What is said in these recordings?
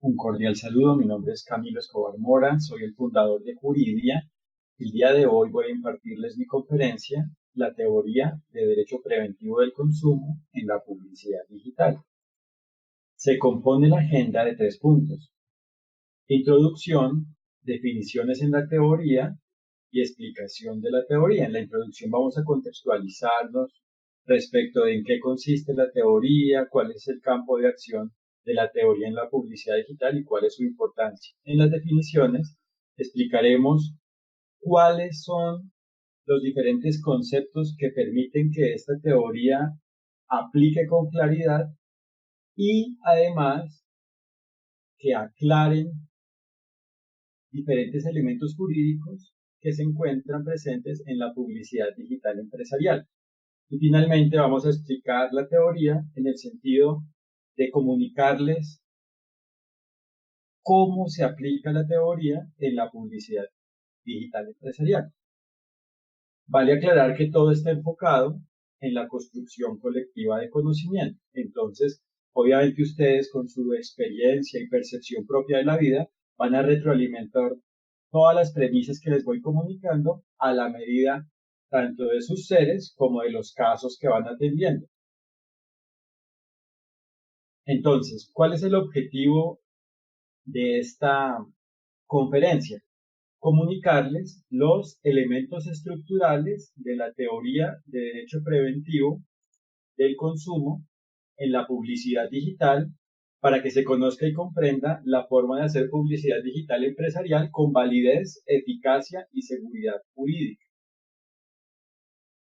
Un cordial saludo, mi nombre es Camilo Escobar Mora, soy el fundador de Juridia. El día de hoy voy a impartirles mi conferencia, la teoría de derecho preventivo del consumo en la publicidad digital. Se compone la agenda de 3 puntos: introducción, definiciones en la teoría y explicación de la teoría. En la introducción vamos a contextualizarnos respecto de en qué consiste la teoría, cuál es el campo de acción de la teoría en la publicidad digital y cuál es su importancia. En las definiciones explicaremos cuáles son los diferentes conceptos que permiten que esta teoría aplique con claridad y además que aclaren diferentes elementos jurídicos que se encuentran presentes en la publicidad digital empresarial. Y finalmente vamos a explicar la teoría en el sentido de comunicarles cómo se aplica la teoría en la publicidad digital empresarial. Vale aclarar que todo está enfocado en la construcción colectiva de conocimiento. Entonces, obviamente ustedes con su experiencia y percepción propia de la vida van a retroalimentar todas las premisas que les voy comunicando a la medida tanto de sus seres como de los casos que van atendiendo. Entonces, ¿cuál es el objetivo de esta conferencia? Comunicarles los elementos estructurales de la teoría de derecho preventivo del consumo en la publicidad digital para que se conozca y comprenda la forma de hacer publicidad digital empresarial con validez, eficacia y seguridad jurídica.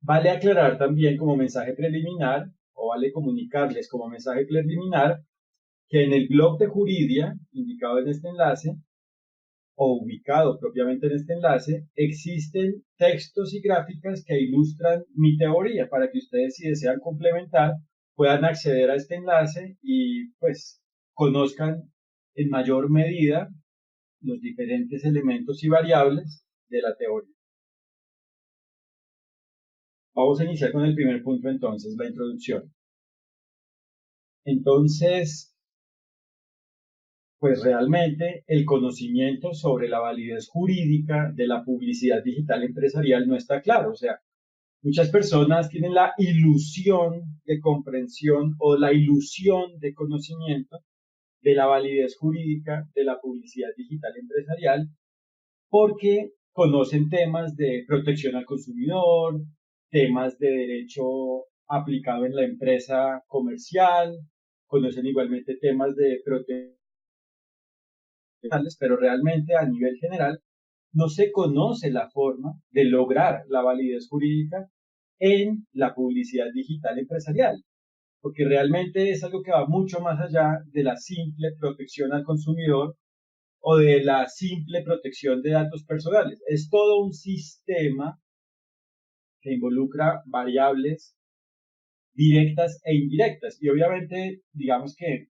Vale aclarar también como mensaje preliminar, o vale comunicarles como mensaje preliminar, que en el blog de Juridia, indicado en este enlace, o ubicado propiamente en este enlace, existen textos y gráficas que ilustran mi teoría para que ustedes, si desean complementar, puedan acceder a este enlace y pues conozcan en mayor medida los diferentes elementos y variables de la teoría. Vamos a iniciar con el primer punto entonces, la introducción. Entonces, pues realmente el conocimiento sobre la validez jurídica de la publicidad digital empresarial no está claro. O sea, muchas personas tienen la ilusión de comprensión o la ilusión de conocimiento de la validez jurídica de la publicidad digital empresarial porque conocen temas de protección al consumidor, temas de derecho aplicado en la empresa comercial, conocen igualmente temas de protección, pero realmente a nivel general no se conoce la forma de lograr la validez jurídica en la publicidad digital empresarial, porque realmente es algo que va mucho más allá de la simple protección al consumidor o de la simple protección de datos personales. Es todo un sistema que involucra variables directas e indirectas. Y obviamente, digamos que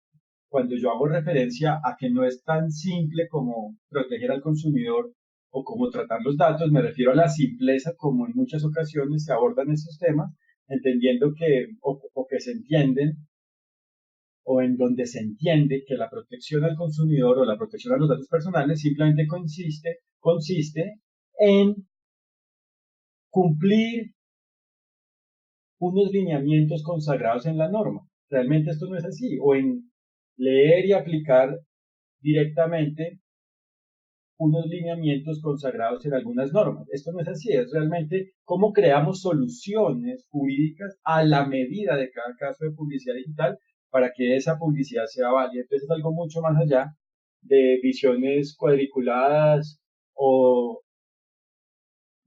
cuando yo hago referencia a que no es tan simple como proteger al consumidor o como tratar los datos, me refiero a la simpleza como en muchas ocasiones se abordan estos temas, entendiendo que, o que se entienden, o en donde se entiende que la protección al consumidor o la protección a los datos personales simplemente consiste en cumplir unos lineamientos consagrados en la norma. Realmente esto no es así, o en leer y aplicar directamente unos lineamientos consagrados en algunas normas. Esto no es así, es realmente cómo creamos soluciones jurídicas a la medida de cada caso de publicidad digital para que esa publicidad sea válida. Entonces es algo mucho más allá de visiones cuadriculadas o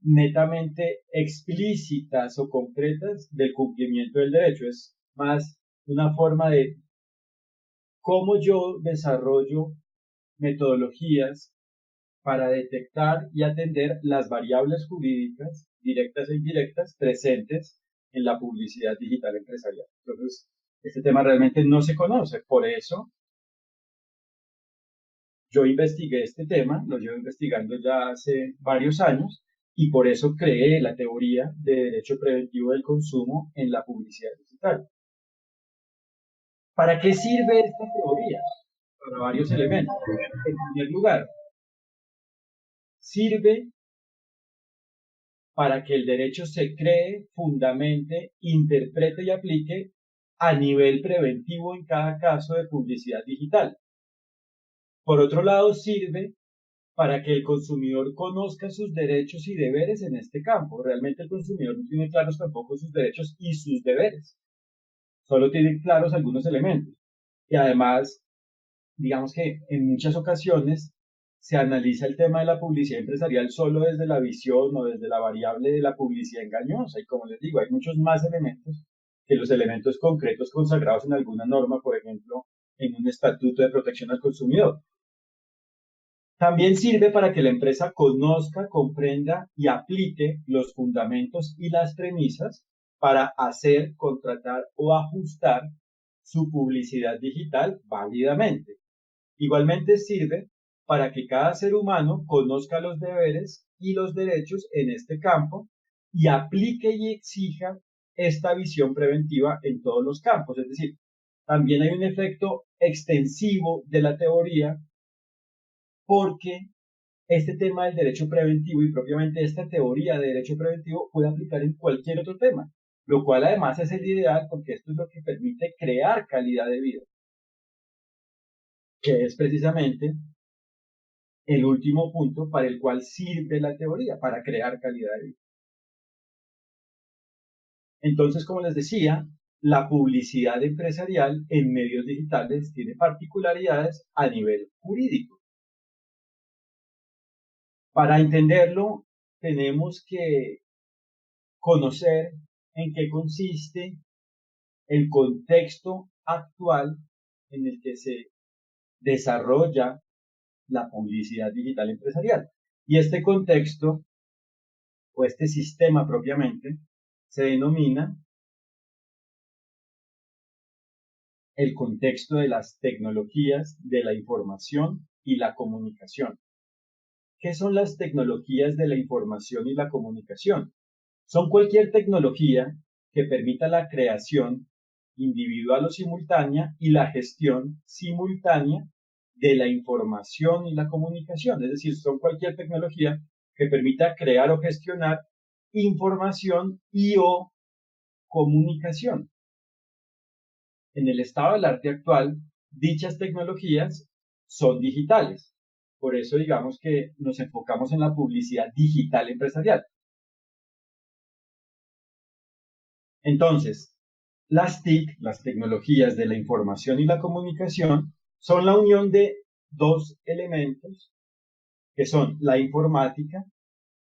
netamente explícitas o concretas del cumplimiento del derecho. Es más una forma de cómo yo desarrollo metodologías para detectar y atender las variables jurídicas directas e indirectas presentes en la publicidad digital empresarial. Entonces, este tema realmente no se conoce. Por eso, yo investigué este tema, lo llevo investigando ya hace varios años, y por eso creé la teoría de derecho preventivo del consumo en la publicidad digital. ¿Para qué sirve esta teoría? para varios elementos. En primer lugar, sirve para que el derecho se cree, fundamente, interprete y aplique a nivel preventivo en cada caso de publicidad digital. Por otro lado, sirve para que el consumidor conozca sus derechos y deberes en este campo. Realmente el consumidor no tiene claros tampoco sus derechos y sus deberes. Solo tiene claros algunos elementos. Y además, digamos que en muchas ocasiones se analiza el tema de la publicidad empresarial solo desde la visión o desde la variable de la publicidad engañosa. Y como les digo, hay muchos más elementos que los elementos concretos consagrados en alguna norma, por ejemplo, en un estatuto de protección al consumidor. También sirve para que la empresa conozca, comprenda y aplique los fundamentos y las premisas para hacer, contratar o ajustar su publicidad digital válidamente. Igualmente sirve para que cada ser humano conozca los deberes y los derechos en este campo y aplique y exija esta visión preventiva en todos los campos. Es decir, también hay un efecto extensivo de la teoría porque este tema del derecho preventivo y propiamente esta teoría de derecho preventivo puede aplicar en cualquier otro tema, lo cual además es el ideal porque esto es lo que permite crear calidad de vida, que es precisamente el último punto para el cual sirve la teoría, para crear calidad de vida. Entonces, como les decía, la publicidad empresarial en medios digitales tiene particularidades a nivel jurídico. Para entenderlo, tenemos que conocer en qué consiste el contexto actual en el que se desarrolla la publicidad digital empresarial. Y este contexto o este sistema propiamente se denomina el contexto de las tecnologías de la información y la comunicación. ¿Qué son las tecnologías de la información y la comunicación? Son cualquier tecnología que permita la creación individual o simultánea y la gestión simultánea de la información y la comunicación. Es decir, son cualquier tecnología que permita crear o gestionar información y o comunicación. En el estado del arte actual, dichas tecnologías son digitales. Por eso digamos que nos enfocamos en la publicidad digital empresarial. Entonces, las TIC, las tecnologías de la información y la comunicación, son la unión de dos elementos que son la informática,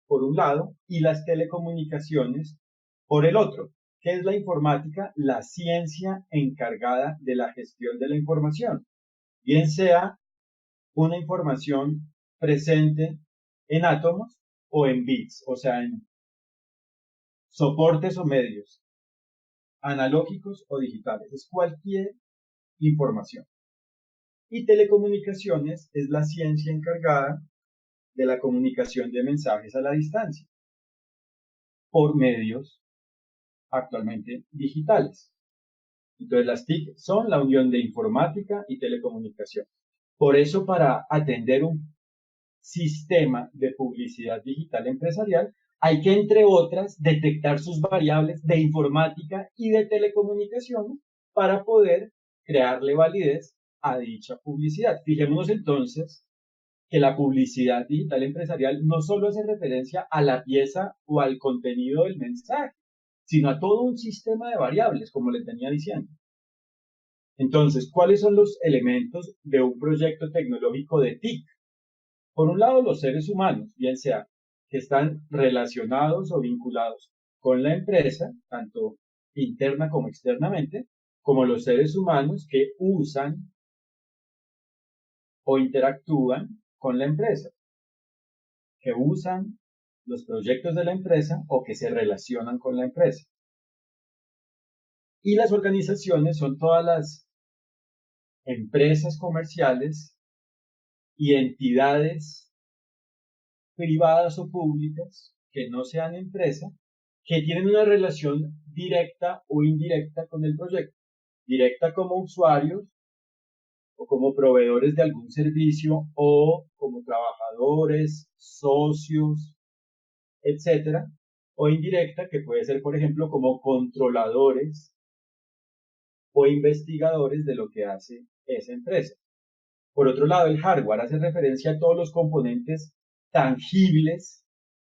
por un lado, y las telecomunicaciones, por el otro. ¿Qué es la informática? La ciencia encargada de la gestión de la información, bien sea una información presente en átomos o en bits, o sea, en soportes o medios analógicos o digitales. Es cualquier información. Y telecomunicaciones es la ciencia encargada de la comunicación de mensajes a la distancia por medios actualmente digitales. Entonces las TIC son la unión de informática y telecomunicación. Por eso para atender un sistema de publicidad digital empresarial hay que, entre otras, detectar sus variables de informática y de telecomunicaciones para poder crearle validez a dicha publicidad. Fijémonos entonces que la publicidad digital empresarial no solo hace referencia a la pieza o al contenido del mensaje, sino a todo un sistema de variables, como les venía diciendo. Entonces, ¿cuáles son los elementos de un proyecto tecnológico de TIC? Por un lado, los seres humanos, bien sea que están relacionados o vinculados con la empresa, tanto interna como externamente, como los seres humanos que usan o interactúan con la empresa, que usan los proyectos de la empresa o que se relacionan con la empresa. Y las organizaciones son todas las empresas comerciales y entidades privadas o públicas que no sean empresa, que tienen una relación directa o indirecta con el proyecto. Directa como usuarios o como proveedores de algún servicio o como trabajadores, socios, etcétera, o indirecta, que puede ser, por ejemplo, como controladores o investigadores de lo que hace esa empresa. Por otro lado, el hardware hace referencia a todos los componentes tangibles,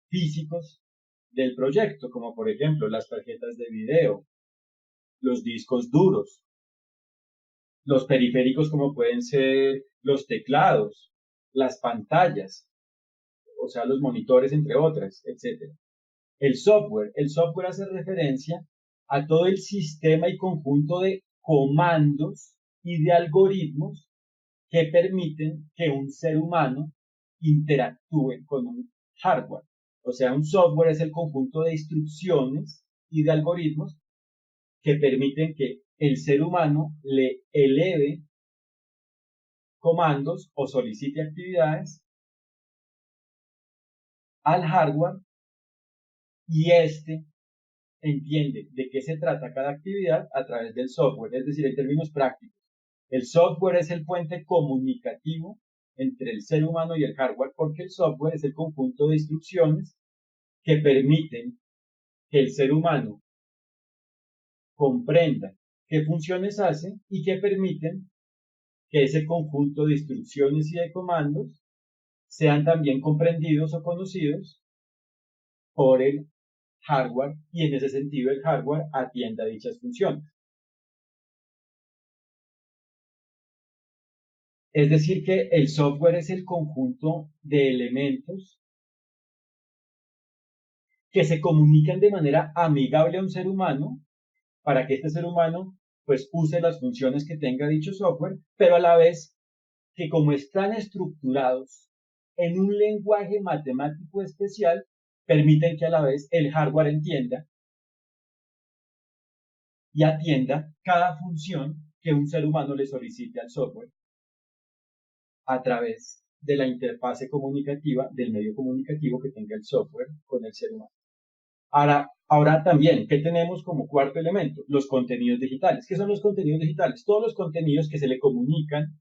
físicos del proyecto, como por ejemplo las tarjetas de video, los discos duros, los periféricos como pueden ser los teclados, las pantallas, o sea, los monitores, entre otras, etc. El software hace referencia a todo el sistema y conjunto de comandos y de algoritmos que permiten que un ser humano interactúe con un hardware. O sea, un software es el conjunto de instrucciones y de algoritmos que permiten que el ser humano le eleve comandos o solicite actividades al hardware y éste entiende de qué se trata cada actividad a través del software. Es decir, en términos prácticos, el software es el puente comunicativo entre el ser humano y el hardware, porque el software es el conjunto de instrucciones que permiten que el ser humano comprenda qué funciones hace y que permiten que ese conjunto de instrucciones y de comandos sean también comprendidos o conocidos por el hardware y en ese sentido el hardware atienda dichas funciones. Es decir, que el software es el conjunto de elementos que se comunican de manera amigable a un ser humano para que este ser humano pues use las funciones que tenga dicho software, pero a la vez que como están estructurados en un lenguaje matemático especial, permiten que a la vez el hardware entienda y atienda cada función que un ser humano le solicite al software a través de la interfase comunicativa, del medio comunicativo que tenga el software con el ser humano. Ahora también, ¿qué tenemos como cuarto elemento? Los contenidos digitales. ¿Qué son los contenidos digitales? Todos los contenidos que se le comunican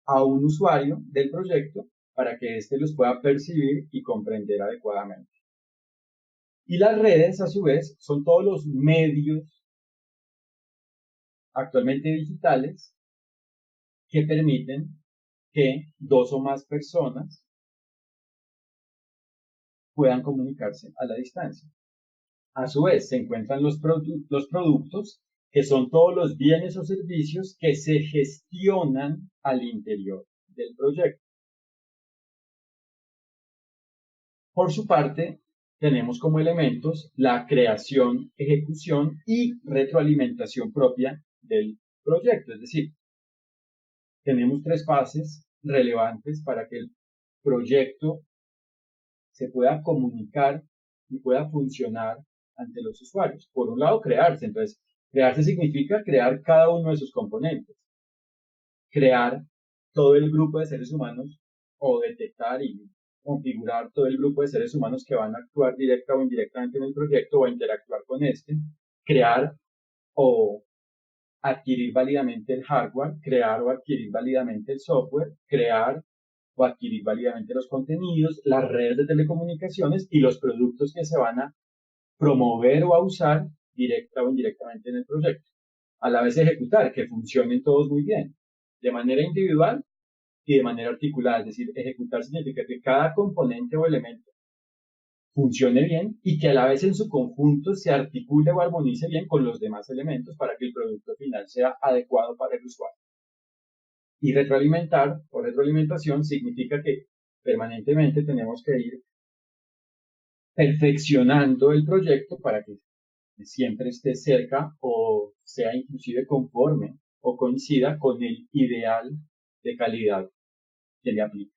a un usuario del proyecto para que éste los pueda percibir y comprender adecuadamente. Y las redes, a su vez, son todos los medios actualmente digitales que permiten que dos o más personas puedan comunicarse a la distancia. A su vez, se encuentran los productos, que son todos los bienes o servicios que se gestionan al interior del proyecto. Por su parte, tenemos como elementos la creación, ejecución y retroalimentación propia del proyecto. Es decir, tenemos tres fases relevantes para que el proyecto se pueda comunicar y pueda funcionar ante los usuarios. Por un lado, crearse. Entonces, crearse significa crear cada uno de sus componentes. Crear todo el grupo de seres humanos o detectar y configurar todo el grupo de seres humanos que van a actuar directa o indirectamente en el proyecto o a interactuar con este. Crear o adquirir válidamente el hardware, crear o adquirir válidamente el software, crear o adquirir válidamente los contenidos, las redes de telecomunicaciones y los productos que se van a promover o a usar directa o indirectamente en el proyecto. A la vez ejecutar, que funcionen todos muy bien, de manera individual y de manera articulada. Es decir, ejecutar significa que cada componente o elemento funcione bien y que a la vez en su conjunto se articule o armonice bien con los demás elementos para que el producto final sea adecuado para el usuario. Y retroalimentar o retroalimentación significa que permanentemente tenemos que ir perfeccionando el proyecto para que siempre esté cerca o sea inclusive conforme o coincida con el ideal de calidad que le aplica.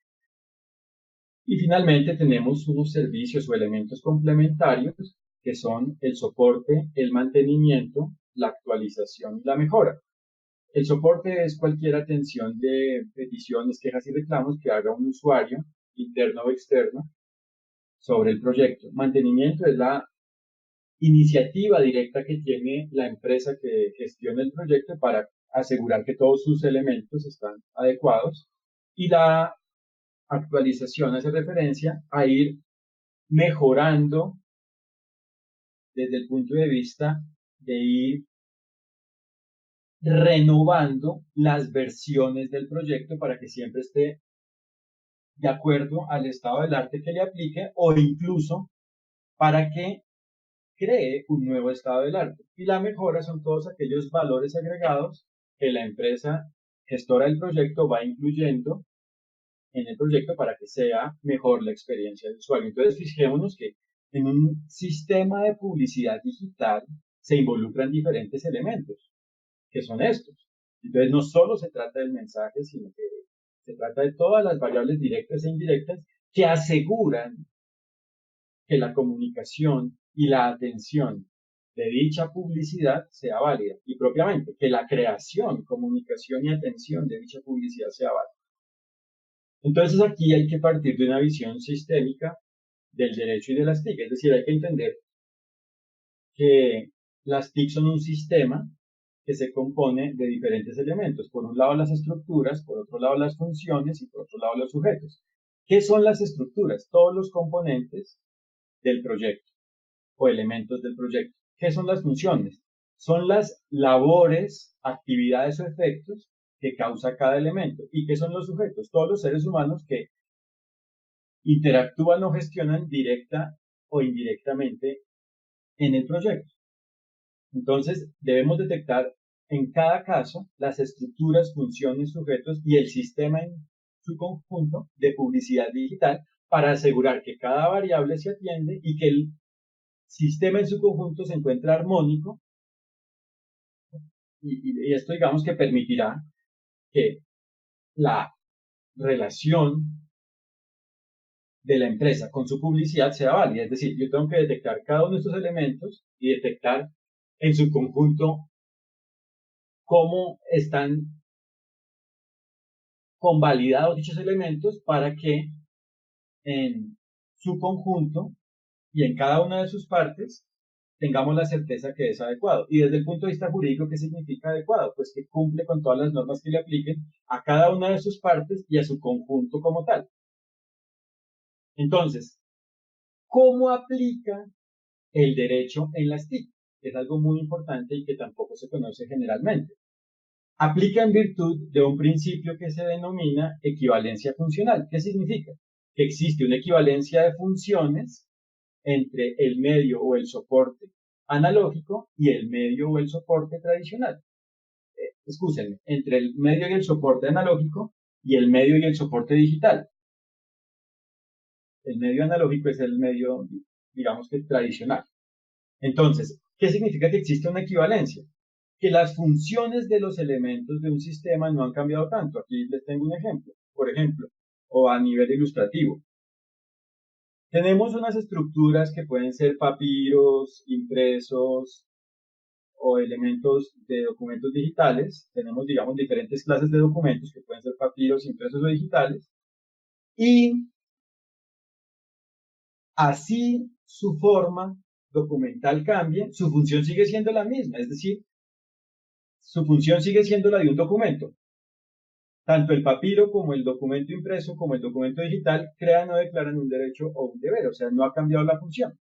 Y finalmente tenemos unos servicios o elementos complementarios que son el soporte, el mantenimiento, la actualización y la mejora. El soporte es cualquier atención de peticiones, quejas y reclamos que haga un usuario, interno o externo, sobre el proyecto. Mantenimiento es la iniciativa directa que tiene la empresa que gestiona el proyecto para asegurar que todos sus elementos están adecuados, y la actualización hace referencia a ir mejorando desde el punto de vista de ir renovando las versiones del proyecto para que siempre esté de acuerdo al estado del arte que le aplique, o incluso para que cree un nuevo estado del arte. Y la mejora son todos aquellos valores agregados que la empresa gestora del proyecto va incluyendo en el proyecto para que sea mejor la experiencia del usuario. Entonces, fijémonos que en un sistema de publicidad digital se involucran diferentes elementos, que son estos. Entonces, no solo se trata del mensaje, sino que se trata de todas las variables directas e indirectas que aseguran que la comunicación y la atención de dicha publicidad sea válida, y propiamente que la creación, comunicación y atención de dicha publicidad sea válida. Entonces aquí hay que partir de una visión sistémica del derecho y de las TIC, es decir, hay que entender que las TIC son un sistema que se compone de diferentes elementos. Por un lado las estructuras, por otro lado las funciones y por otro lado los sujetos. ¿Qué son las estructuras? Todos los componentes del proyecto o elementos del proyecto. ¿Qué son las funciones? Son las labores, actividades o efectos que causa cada elemento. ¿Y qué son los sujetos? Todos los seres humanos que interactúan o gestionan directa o indirectamente en el proyecto. Entonces, debemos detectar en cada caso las estructuras, funciones, sujetos y el sistema en su conjunto de publicidad digital para asegurar que cada variable se atiende y que el sistema en su conjunto se encuentra armónico, y esto digamos que permitirá que la relación de la empresa con su publicidad sea válida. Es decir, yo tengo que detectar cada uno de estos elementos y detectar en su conjunto cómo están convalidados dichos elementos para que en su conjunto y en cada una de sus partes tengamos la certeza que es adecuado. Y desde el punto de vista jurídico, ¿qué significa adecuado? Pues que cumple con todas las normas que le apliquen a cada una de sus partes y a su conjunto como tal. Entonces, ¿cómo aplica el derecho en las TIC? Es algo muy importante y que tampoco se conoce generalmente. Aplica en virtud de un principio que se denomina equivalencia funcional. ¿Qué significa? Que existe una equivalencia de funciones entre el medio o el soporte analógico y el medio o el soporte tradicional. Excúsenme, entre el medio y el soporte analógico y el medio y el soporte digital. El medio analógico es el medio, digamos que tradicional. Entonces, ¿qué significa que existe una equivalencia? Que las funciones de los elementos de un sistema no han cambiado tanto. Aquí les tengo un ejemplo, por ejemplo, o a nivel ilustrativo. Tenemos unas estructuras que pueden ser papiros, impresos o elementos de documentos digitales. Tenemos, digamos, diferentes clases de documentos que pueden ser papiros, impresos o digitales. Y así su forma documental cambie, su función sigue siendo la misma. Es decir, su función sigue siendo la de un documento. Tanto el papiro como el documento impreso como el documento digital crean o declaran un derecho o un deber, o sea, no ha cambiado la función.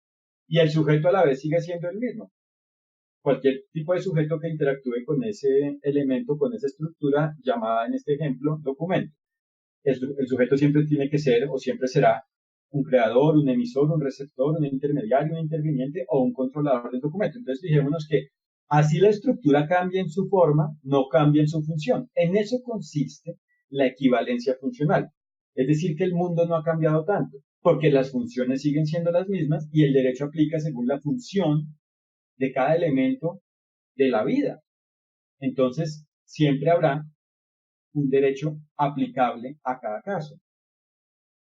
Y el sujeto a la vez sigue siendo el mismo. Cualquier tipo de sujeto que interactúe con ese elemento, con esa estructura llamada en este ejemplo documento. El sujeto siempre tiene que ser o siempre será un creador, un emisor, un receptor, un intermediario, un interviniente o un controlador del documento. Entonces, fijémonos que así la estructura cambia en su forma, no cambia en su función. En eso consiste la equivalencia funcional. Es decir, que el mundo no ha cambiado tanto, porque las funciones siguen siendo las mismas y el derecho aplica según la función de cada elemento de la vida. Entonces, siempre habrá un derecho aplicable a cada caso.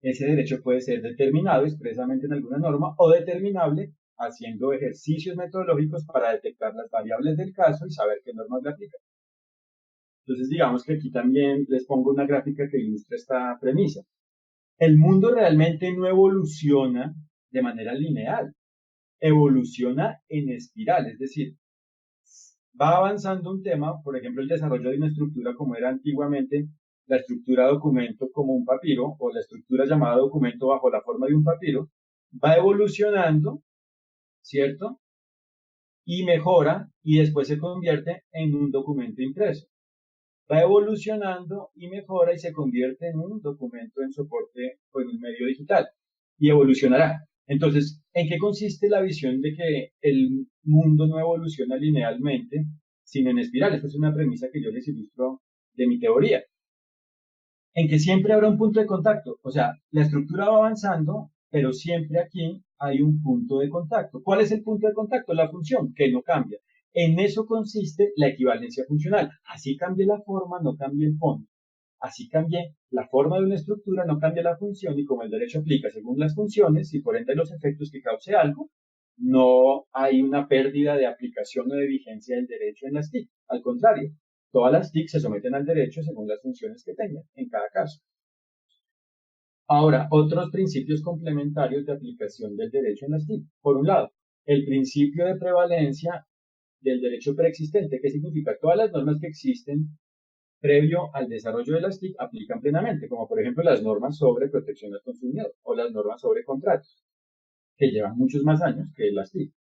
Ese derecho puede ser determinado expresamente en alguna norma o determinable haciendo ejercicios metodológicos para detectar las variables del caso y saber qué normas le aplican. Entonces, digamos que aquí también les pongo una gráfica que ilustra esta premisa. El mundo realmente no evoluciona de manera lineal, evoluciona en espiral, es decir, va avanzando un tema, por ejemplo, el desarrollo de una estructura como era antiguamente la estructura documento como un papiro o la estructura llamada documento bajo la forma de un papiro, va evolucionando, ¿cierto? Y mejora y después se convierte en un documento impreso. Va evolucionando y mejora y se convierte en un documento en soporte o en un medio digital y evolucionará. Entonces, ¿en qué consiste la visión de que el mundo no evoluciona linealmente, sino en espiral? Esta es una premisa que yo les ilustro de mi teoría. En que siempre habrá un punto de contacto. O sea, la estructura va avanzando, pero siempre aquí hay un punto de contacto. ¿Cuál es el punto de contacto? La función, que no cambia. En eso consiste la equivalencia funcional. Así cambie la forma, no cambia el fondo. Así cambie la forma de una estructura, no cambia la función, y como el derecho aplica según las funciones y por ende los efectos que cause algo, no hay una pérdida de aplicación o de vigencia del derecho en las TIC. Al contrario, todas las TIC se someten al derecho según las funciones que tengan en cada caso. Ahora, otros principios complementarios de aplicación del derecho en las TIC. Por un lado, el principio de prevalencia del derecho preexistente, que significa todas las normas que existen previo al desarrollo de las TIC aplican plenamente, como por ejemplo las normas sobre protección al consumidor o las normas sobre contratos, que llevan muchos más años que las TIC.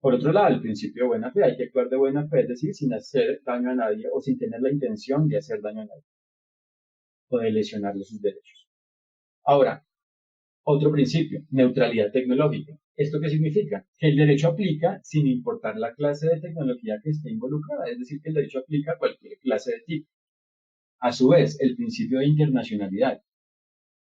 Por otro lado, el principio de buena fe, hay que actuar de buena fe, es decir, sin hacer daño a nadie o sin tener la intención de hacer daño a nadie o de lesionarle sus derechos. Ahora, otro principio, neutralidad tecnológica. ¿Esto qué significa? Que el derecho aplica sin importar la clase de tecnología que esté involucrada, es decir, que el derecho aplica a cualquier clase de tipo. A su vez, el principio de internacionalidad.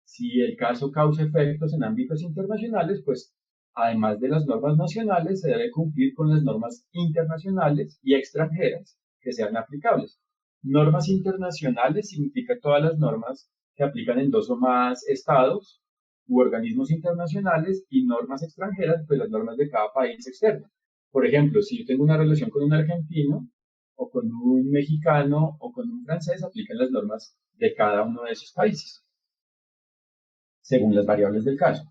Si el caso causa efectos en ámbitos internacionales, pues además de las normas nacionales, se debe cumplir con las normas internacionales y extranjeras que sean aplicables. Normas internacionales significa todas las normas que aplican en dos o más estados u organismos internacionales, y normas extranjeras, pues las normas de cada país externo. Por ejemplo, si yo tengo una relación con un argentino o con un mexicano o con un francés, aplican las normas de cada uno de esos países según las variables del caso.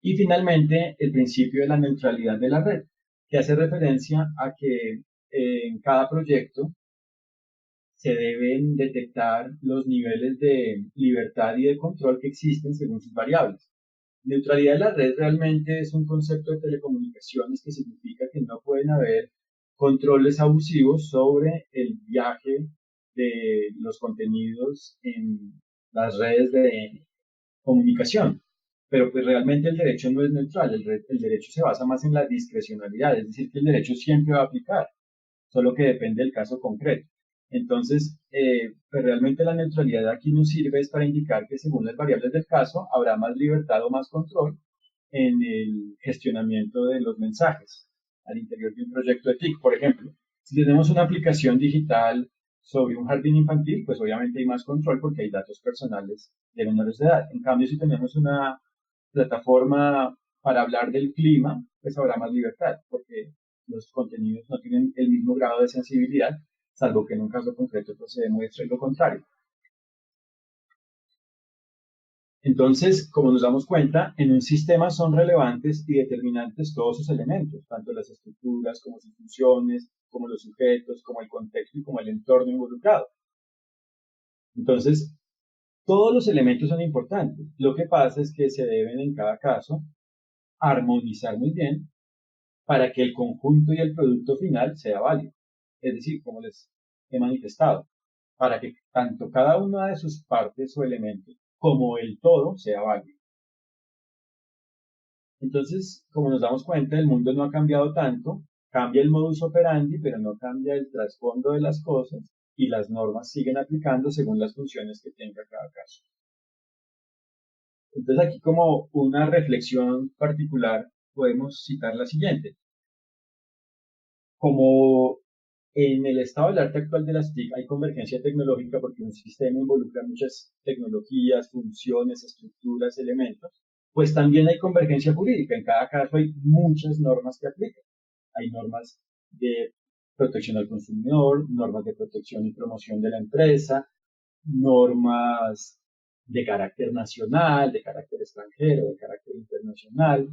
Y finalmente, el principio de la neutralidad de la red, que hace referencia a que en cada proyecto se deben detectar los niveles de libertad y de control que existen según sus variables. Neutralidad de la red realmente es un concepto de telecomunicaciones que significa que no pueden haber controles abusivos sobre el viaje de los contenidos en las redes de comunicación. Pero pues realmente el derecho no es neutral, el derecho se basa más en la discrecionalidad, es decir, que el derecho siempre va a aplicar, solo que depende del caso concreto. Entonces, pues realmente la neutralidad aquí nos sirve es para indicar que según las variables del caso habrá más libertad o más control en el gestionamiento de los mensajes al interior de un proyecto de TIC. Por ejemplo, si tenemos una aplicación digital sobre un jardín infantil, pues obviamente hay más control porque hay datos personales de menores de edad. En cambio, si tenemos una plataforma para hablar del clima, pues habrá más libertad porque los contenidos no tienen el mismo grado de sensibilidad, salvo que en un caso concreto pues, se demuestre lo contrario. Entonces, como nos damos cuenta, en un sistema son relevantes y determinantes todos sus elementos, tanto las estructuras como sus funciones, como los sujetos, como el contexto y como el entorno involucrado. Entonces, todos los elementos son importantes. Lo que pasa es que se deben en cada caso armonizar muy bien para que el conjunto y el producto final sea válido. Es decir, como les he manifestado, para que tanto cada una de sus partes o elementos como el todo sea válido. Entonces, como nos damos cuenta, el mundo no ha cambiado tanto, cambia el modus operandi, pero no cambia el trasfondo de las cosas, y las normas siguen aplicando según las funciones que tenga cada caso. Entonces, aquí como una reflexión particular, podemos citar la siguiente. Como en el estado del arte actual de las TIC hay convergencia tecnológica porque un sistema involucra muchas tecnologías, funciones, estructuras, elementos, pues también hay convergencia jurídica. En cada caso hay muchas normas que aplican. Hay normas de protección al consumidor, normas de protección y promoción de la empresa, normas de carácter nacional, de carácter extranjero, de carácter internacional,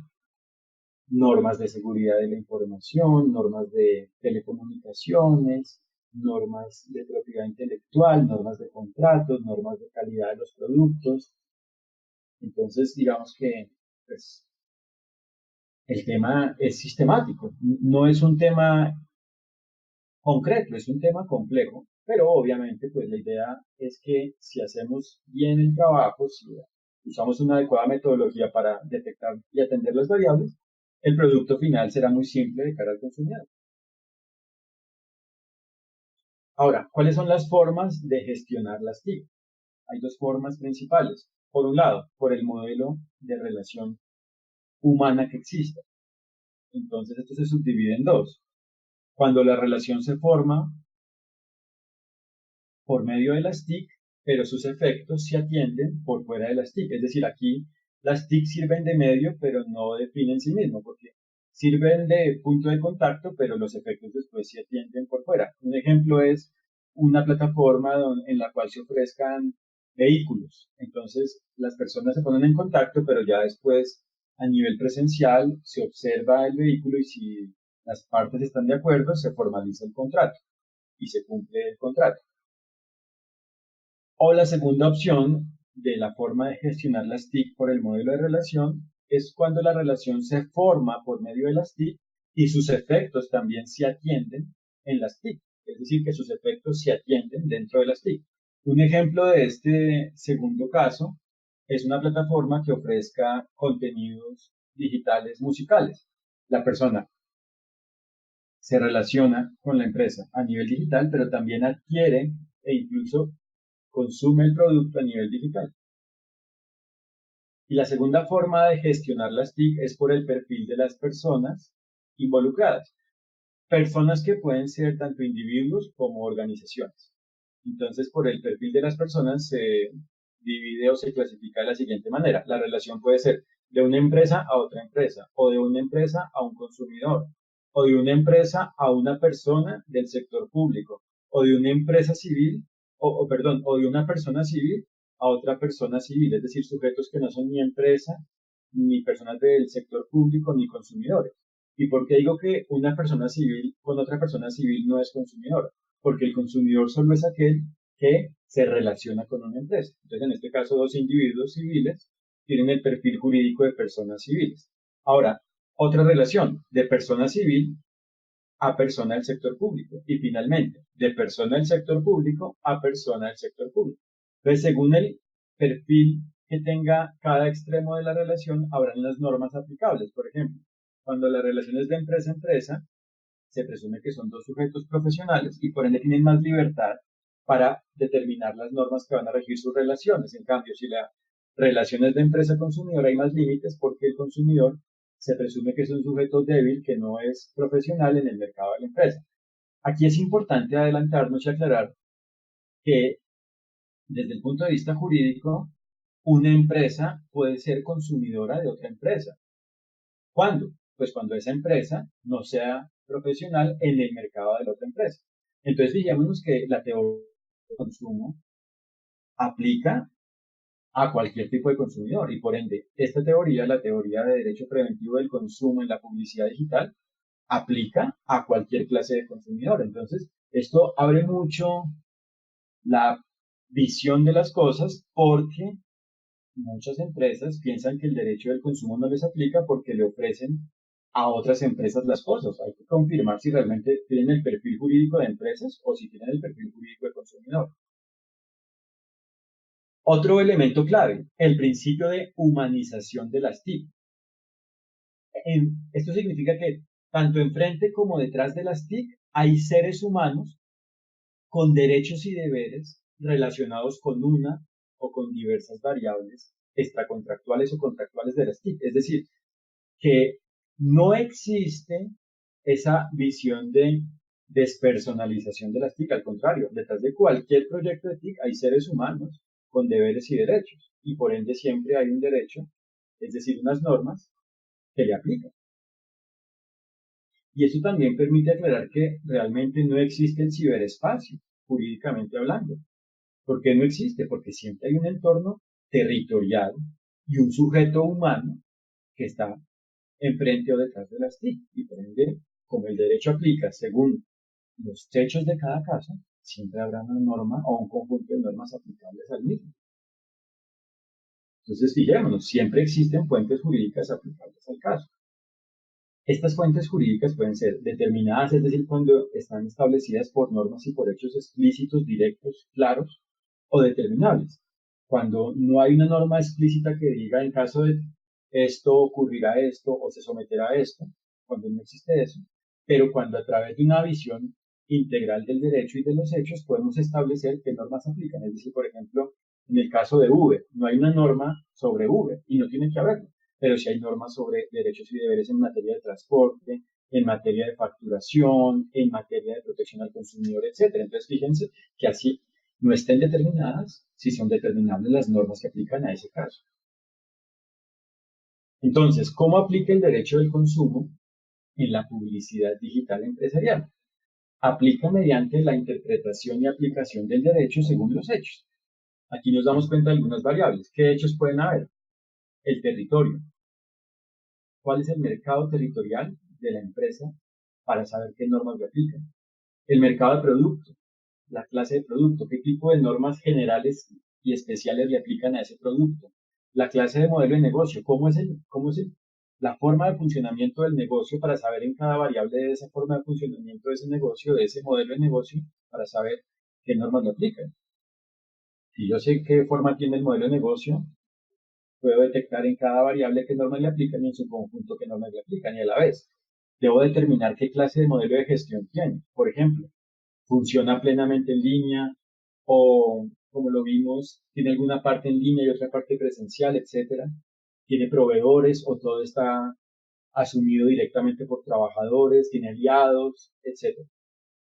normas de seguridad de la información, normas de telecomunicaciones, normas de propiedad intelectual, normas de contratos, normas de calidad de los productos. Entonces, digamos que pues, el tema es sistemático, no es un tema concreto, es un tema complejo, pero obviamente pues la idea es que si hacemos bien el trabajo, si usamos una adecuada metodología para detectar y atender las variables, el producto final será muy simple de cara al consumidor. Ahora, ¿cuáles son las formas de gestionar las TIC? Hay dos formas principales. Por un lado, por el modelo de relación humana que existe. Entonces, esto se subdivide en dos. Cuando la relación se forma por medio de las TIC, pero sus efectos se atienden por fuera de las TIC. Es decir, aquí las TIC sirven de medio, pero no definen sí mismo, porque sirven de punto de contacto, pero los efectos después se atienden por fuera. Un ejemplo es una plataforma en la cual se ofrezcan vehículos. Entonces, las personas se ponen en contacto, pero ya después, a nivel presencial, se observa el vehículo y si las partes están de acuerdo, se formaliza el contrato y se cumple el contrato. O la segunda opción de la forma de gestionar las TIC por el modelo de relación es cuando la relación se forma por medio de las TIC y sus efectos también se atienden en las TIC, es decir, que sus efectos se atienden dentro de las TIC. Un ejemplo de este segundo caso es una plataforma que ofrezca contenidos digitales musicales. La persona se relaciona con la empresa a nivel digital, pero también adquiere e incluso consume el producto a nivel digital. Y la segunda forma de gestionar las TIC es por el perfil de las personas involucradas. Personas que pueden ser tanto individuos como organizaciones. Entonces, por el perfil de las personas se divide o se clasifica de la siguiente manera. La relación puede ser de una empresa a otra empresa, o de una empresa a un consumidor, o de una empresa a una persona del sector público, o de una empresa civil, o de una persona civil a otra persona civil, es decir, sujetos que no son ni empresa, ni personas del sector público, ni consumidores. ¿Y por qué digo que una persona civil con otra persona civil no es consumidor? Porque el consumidor solo es aquel que se relaciona con una empresa. Entonces, en este caso, dos individuos civiles tienen el perfil jurídico de personas civiles. Ahora, otra relación de persona civil a persona del sector público. Y finalmente, de persona del sector público a persona del sector público. Entonces, según el perfil que tenga cada extremo de la relación, habrán unas normas aplicables. Por ejemplo, cuando la relación es de empresa a empresa, se presume que son dos sujetos profesionales y por ende tienen más libertad para determinar las normas que van a regir sus relaciones. En cambio, si la relación es de empresa-consumidor, hay más límites porque el consumidor se presume que es un sujeto débil que no es profesional en el mercado de la empresa. Aquí es importante adelantarnos y aclarar que desde el punto de vista jurídico, una empresa puede ser consumidora de otra empresa. ¿Cuándo? Pues cuando esa empresa no sea profesional en el mercado de la otra empresa. Entonces, fijémonos que la teoría de consumo aplica a cualquier tipo de consumidor y por ende, esta teoría, la teoría de derecho preventivo del consumo en la publicidad digital, aplica a cualquier clase de consumidor. Entonces, esto abre mucho la visión de las cosas porque muchas empresas piensan que el derecho del consumo no les aplica porque le ofrecen a otras empresas las cosas. Hay que confirmar si realmente tienen el perfil jurídico de empresas o si tienen el perfil jurídico de consumidor. Otro elemento clave, el principio de humanización de las TIC. Esto significa que tanto enfrente como detrás de las TIC hay seres humanos con derechos y deberes relacionados con una o con diversas variables extracontractuales o contractuales de las TIC. Es decir, que no existe esa visión de despersonalización de las TIC. Al contrario, detrás de cualquier proyecto de TIC hay seres humanos con deberes y derechos. Y por ende siempre hay un derecho, es decir, unas normas que le aplican. Y eso también permite aclarar que realmente no existe el ciberespacio, jurídicamente hablando. ¿Por qué no existe? Porque siempre hay un entorno territorial y un sujeto humano que está enfrente o detrás de las TIC. Y por ende, como el derecho aplica según los hechos de cada caso, siempre habrá una norma o un conjunto de normas aplicables al mismo. Entonces, fijémonos, siempre existen fuentes jurídicas aplicables al caso. Estas fuentes jurídicas pueden ser determinadas, es decir, cuando están establecidas por normas y por hechos explícitos, directos, claros, o determinables. Cuando no hay una norma explícita que diga en caso de esto ocurrirá esto o se someterá a esto, cuando no existe eso, pero cuando a través de una visión integral del derecho y de los hechos podemos establecer qué normas aplican. Es decir, por ejemplo, en el caso de Uber, no hay una norma sobre Uber y no tiene que haberlo, pero sí hay normas sobre derechos y deberes en materia de transporte, en materia de facturación, en materia de protección al consumidor, etcétera. Entonces, fíjense que así no estén determinadas si son determinables las normas que aplican a ese caso. Entonces, ¿cómo aplica el derecho del consumo en la publicidad digital empresarial? Aplica mediante la interpretación y aplicación del derecho según los hechos. Aquí nos damos cuenta de algunas variables. ¿Qué hechos pueden haber? El territorio. ¿Cuál es el mercado territorial de la empresa para saber qué normas le aplican? El mercado de producto, la clase de producto, qué tipo de normas generales y especiales le aplican a ese producto. La clase de modelo de negocio, la forma de funcionamiento del negocio para saber en cada variable de esa forma de funcionamiento de ese negocio, de ese modelo de negocio, para saber qué normas le aplican. Si yo sé qué forma tiene el modelo de negocio, puedo detectar en cada variable qué normas le aplican y en su conjunto qué normas le aplican y a la vez debo determinar qué clase de modelo de gestión tiene. Por ejemplo, funciona plenamente en línea o, como lo vimos, tiene alguna parte en línea y otra parte presencial, etcétera. Tiene proveedores o todo está asumido directamente por trabajadores, tiene aliados, etcétera.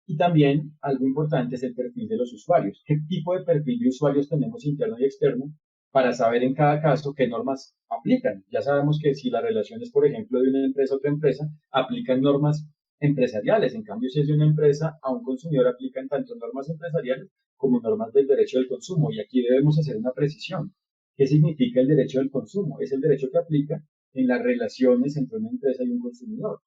Y también algo importante es el perfil de los usuarios. ¿Qué tipo de perfil de usuarios tenemos interno y externo para saber en cada caso qué normas aplican? Ya sabemos que si la relación es, por ejemplo, de una empresa a otra empresa, aplican normas empresariales. En cambio, si es de una empresa a un consumidor, aplican tanto normas empresariales como normas del derecho del consumo. Y aquí debemos hacer una precisión. ¿Qué significa el derecho del consumo? Es el derecho que aplica en las relaciones entre una empresa y un consumidor.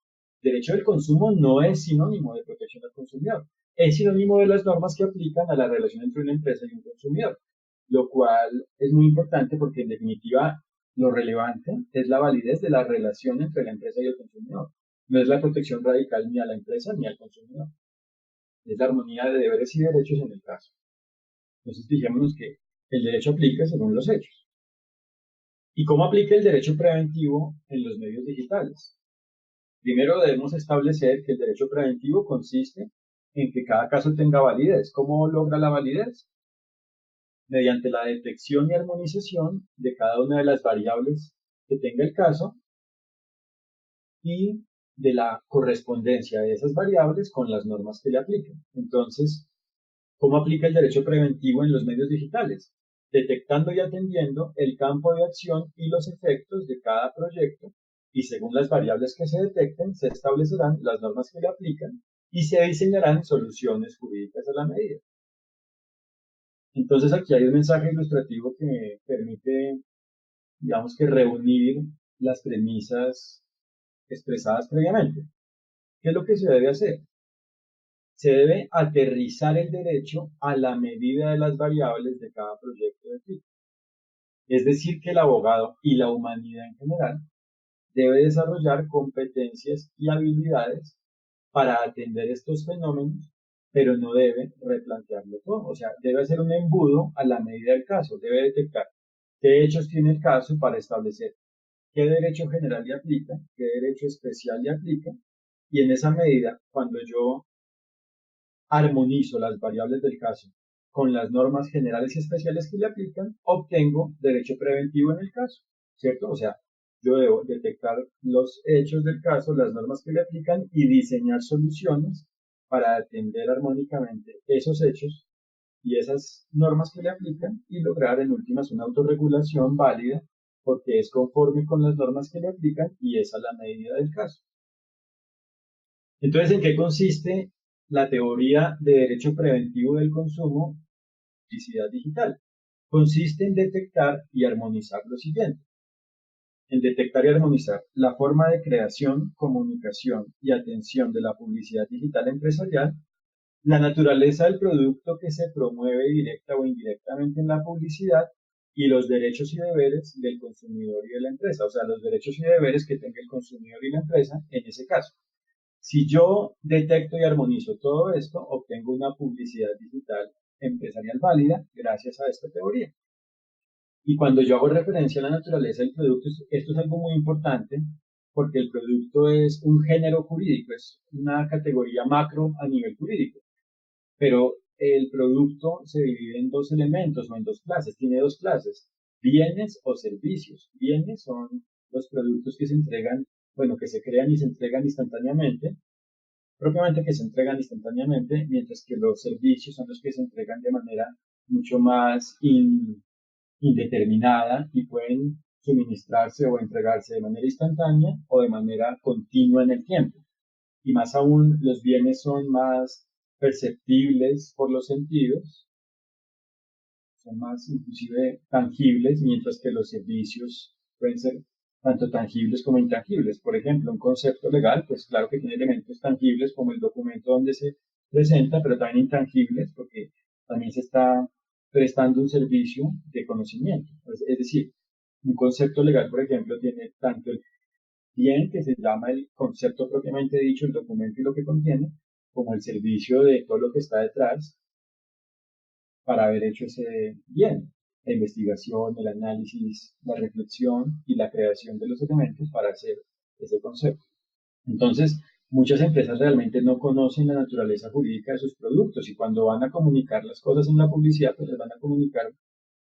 Derecho del consumo no es sinónimo de protección al consumidor, es sinónimo de las normas que aplican a la relación entre una empresa y un consumidor, lo cual es muy importante porque en definitiva lo relevante es la validez de la relación entre la empresa y el consumidor. No es la protección radical ni a la empresa ni al consumidor, es la armonía de deberes y derechos en el caso. Entonces fijémonos que el derecho aplica según los hechos. ¿Y cómo aplica el derecho preventivo en los medios digitales? Primero debemos establecer que el derecho preventivo consiste en que cada caso tenga validez. ¿Cómo logra la validez? Mediante la detección y armonización de cada una de las variables que tenga el caso y de la correspondencia de esas variables con las normas que le apliquen. Entonces, ¿cómo aplica el derecho preventivo en los medios digitales? Detectando y atendiendo el campo de acción y los efectos de cada proyecto, y según las variables que se detecten, se establecerán las normas que le aplican y se diseñarán soluciones jurídicas a la medida. Entonces aquí hay un mensaje ilustrativo que permite, digamos que reunir las premisas expresadas previamente. ¿Qué es lo que se debe hacer? Se debe aterrizar el derecho a la medida de las variables de cada proyecto de tipo. Es decir, que el abogado y la humanidad en general debe desarrollar competencias y habilidades para atender estos fenómenos, pero no debe replantearlo todo. O sea, debe hacer un embudo a la medida del caso, debe detectar qué hechos tiene el caso para establecer qué derecho general le aplica, qué derecho especial le aplica, y en esa medida, cuando yo armonizo las variables del caso con las normas generales y especiales que le aplican, obtengo derecho preventivo en el caso, ¿cierto? O sea, yo debo detectar los hechos del caso, las normas que le aplican y diseñar soluciones para atender armónicamente esos hechos y esas normas que le aplican y lograr en últimas una autorregulación válida porque es conforme con las normas que le aplican y es a la medida del caso. Entonces, ¿en qué consiste la teoría de derecho preventivo del consumo, publicidad digital? Consiste en detectar y armonizar lo siguiente. en detectar y armonizar la forma de creación, comunicación y atención de la publicidad digital empresarial, la naturaleza del producto que se promueve directa o indirectamente en la publicidad y los derechos y deberes del consumidor y de la empresa, o sea, los derechos y deberes que tenga el consumidor y la empresa en ese caso. Si yo detecto y armonizo todo esto, obtengo una publicidad digital empresarial válida gracias a esta teoría. Y cuando yo hago referencia a la naturaleza del producto, esto es algo muy importante porque el producto es un género jurídico, es una categoría macro a nivel jurídico, pero el producto se divide en dos elementos o en dos clases, tiene dos clases, bienes o servicios. Bienes son los productos que se entregan, bueno, que se crean y se entregan instantáneamente, propiamente que se entregan instantáneamente, mientras que los servicios son los que se entregan de manera mucho más indeterminada y pueden suministrarse o entregarse de manera instantánea o de manera continua en el tiempo. Y más aún, los bienes son más perceptibles por los sentidos, son más inclusive tangibles, mientras que los servicios pueden ser tanto tangibles como intangibles. Por ejemplo, un concepto legal, pues claro que tiene elementos tangibles como el documento donde se presenta, pero también intangibles porque también se está prestando un servicio de conocimiento. Es decir, un concepto legal, por ejemplo, tiene tanto el bien, que se llama el concepto propiamente dicho, el documento y lo que contiene, como el servicio de todo lo que está detrás para haber hecho ese bien, la investigación, el análisis, la reflexión y la creación de los elementos para hacer ese concepto. Entonces, muchas empresas realmente no conocen la naturaleza jurídica de sus productos y cuando van a comunicar las cosas en la publicidad, pues las van a comunicar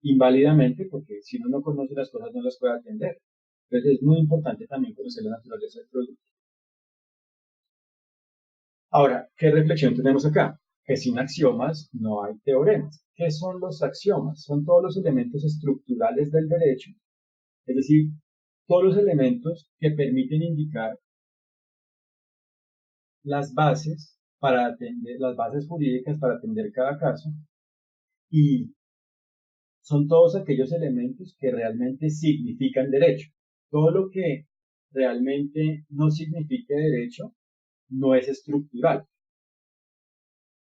inválidamente porque si uno no conoce las cosas no las puede atender. Entonces, es muy importante también conocer la naturaleza del producto. Ahora, ¿qué reflexión tenemos acá? Que sin axiomas no hay teoremas. ¿Qué son los axiomas? Son todos los elementos estructurales del derecho, es decir, todos los elementos que permiten indicar las bases para atender, las bases jurídicas para atender cada caso, y son todos aquellos elementos que realmente significan derecho. Todo lo que realmente no signifique derecho no es estructural.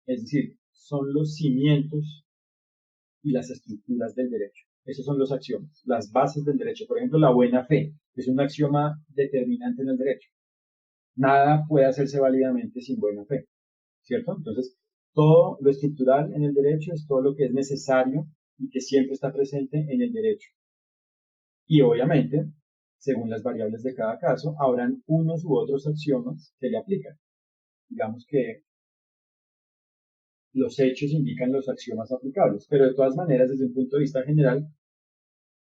Es decir, son los cimientos y las estructuras del derecho. Esos son los axiomas, las bases del derecho. Por ejemplo, la buena fe es un axioma determinante en el derecho. Nada puede hacerse válidamente sin buena fe, ¿cierto? Entonces, todo lo estructural en el derecho es todo lo que es necesario y que siempre está presente en el derecho. Y obviamente, según las variables de cada caso, habrán unos u otros axiomas que le aplican. Digamos que los hechos indican los axiomas aplicables, pero de todas maneras, desde un punto de vista general,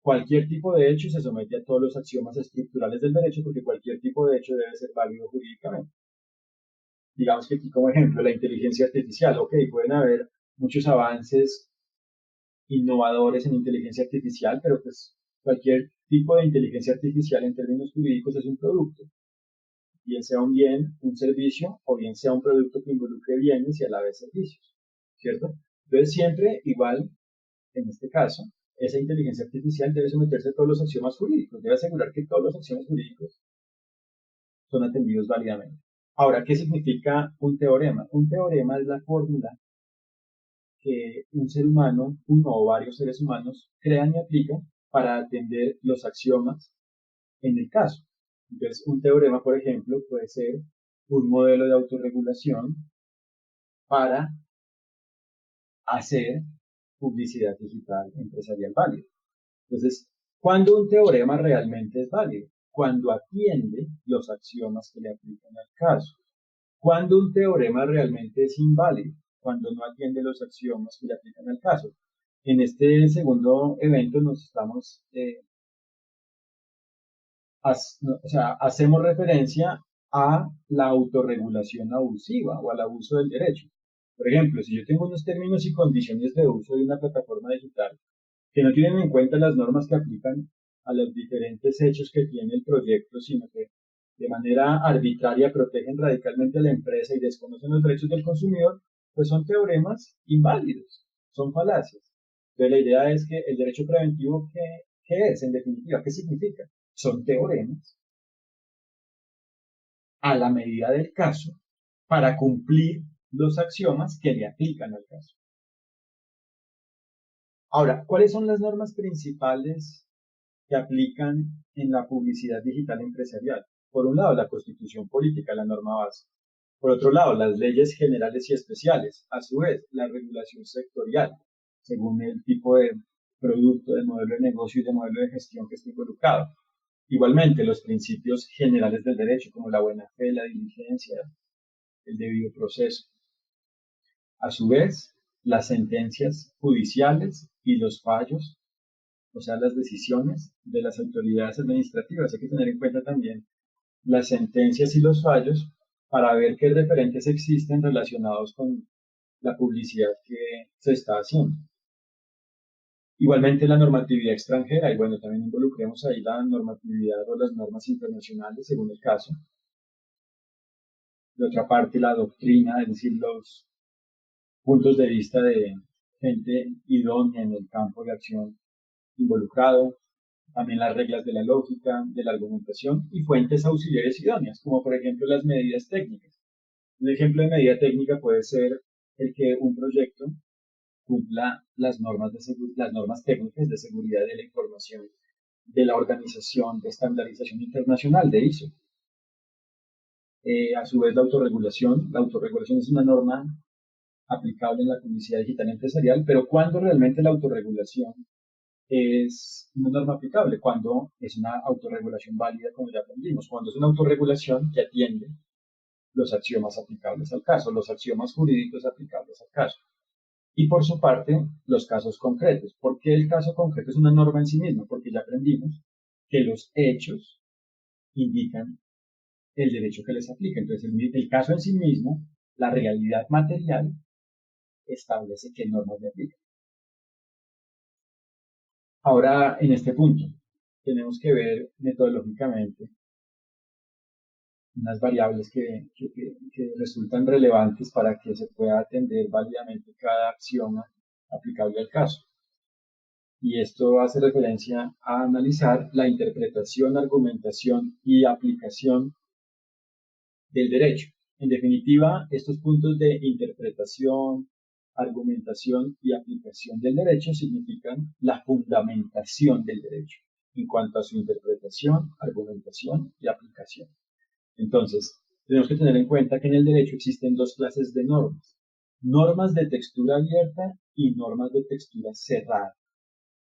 cualquier tipo de hecho se somete a todos los axiomas estructurales del derecho porque cualquier tipo de hecho debe ser válido jurídicamente. Digamos que aquí como ejemplo la inteligencia artificial, ok, pueden haber muchos avances innovadores en inteligencia artificial, pero pues cualquier tipo de inteligencia artificial en términos jurídicos es un producto, bien sea un bien, un servicio, o bien sea un producto que involucre bienes y a la vez servicios, ¿cierto? Entonces siempre igual, en este caso, esa inteligencia artificial debe someterse a todos los axiomas jurídicos, debe asegurar que todos los axiomas jurídicos son atendidos válidamente. Ahora, ¿qué significa un teorema? Un teorema es la fórmula que un ser humano, uno o varios seres humanos, crean y aplican para atender los axiomas en el caso. Entonces, un teorema, por ejemplo, puede ser un modelo de autorregulación para hacer publicidad digital empresarial válida. Entonces, ¿cuándo un teorema realmente es válido? Cuando atiende los axiomas que le aplican al caso. ¿Cuándo un teorema realmente es inválido? Cuando no atiende los axiomas que le aplican al caso. En este segundo evento nos estamos, o sea, hacemos referencia a la autorregulación abusiva o al abuso del derecho. Por ejemplo, si yo tengo unos términos y condiciones de uso de una plataforma digital que no tienen en cuenta las normas que aplican a los diferentes hechos que tiene el proyecto, sino que de manera arbitraria protegen radicalmente a la empresa y desconocen los derechos del consumidor, pues son teoremas inválidos, son falacias. Entonces la idea es que el derecho preventivo, ¿qué es en definitiva? ¿Qué significa? son teoremas a la medida del caso para cumplir los axiomas que le aplican al caso. Ahora, ¿cuáles son las normas principales que aplican en la publicidad digital empresarial? Por un lado, la Constitución Política, la norma base. Por otro lado, las leyes generales y especiales. A su vez, la regulación sectorial, según el tipo de producto, de modelo de negocio y de modelo de gestión que esté involucrado. Igualmente, los principios generales del derecho, como la buena fe, la diligencia, el debido proceso. A su vez, las sentencias judiciales y los fallos, o sea, las decisiones de las autoridades administrativas. Hay que tener en cuenta también las sentencias y los fallos para ver qué referentes existen relacionados con la publicidad que se está haciendo. Igualmente la normatividad extranjera, y bueno, también involucremos ahí la normatividad o las normas internacionales según el caso. De otra parte, la doctrina, es decir, los puntos de vista de gente idónea en el campo de acción involucrado, también las reglas de la lógica, de la argumentación y fuentes auxiliares idóneas, como por ejemplo las medidas técnicas. Un ejemplo de medida técnica puede ser el que un proyecto cumpla las normas técnicas de seguridad de la información de la Organización de Estandarización Internacional de ISO. A su vez, la autorregulación. La autorregulación es una norma aplicable en la publicidad digital empresarial, pero ¿cuándo realmente la autorregulación es una norma aplicable? Cuando es una autorregulación válida, como ya aprendimos, cuando es una autorregulación que atiende los axiomas aplicables al caso, los axiomas jurídicos aplicables al caso. Y por su parte, los casos concretos. ¿Por qué el caso concreto es una norma en sí misma? Porque ya aprendimos que los hechos indican el derecho que les aplica. Entonces, el caso en sí mismo, la realidad material, establece qué normas le aplican. Ahora, en este punto, tenemos que ver metodológicamente unas variables que resultan relevantes para que se pueda atender válidamente cada axioma aplicable al caso. Y esto hace referencia a analizar la interpretación, argumentación y aplicación del derecho. En definitiva, estos puntos de interpretación, argumentación y aplicación del derecho significan la fundamentación del derecho en cuanto a su interpretación, argumentación y aplicación. Entonces, tenemos que tener en cuenta que en el derecho existen dos clases de normas: normas de textura abierta y normas de textura cerrada.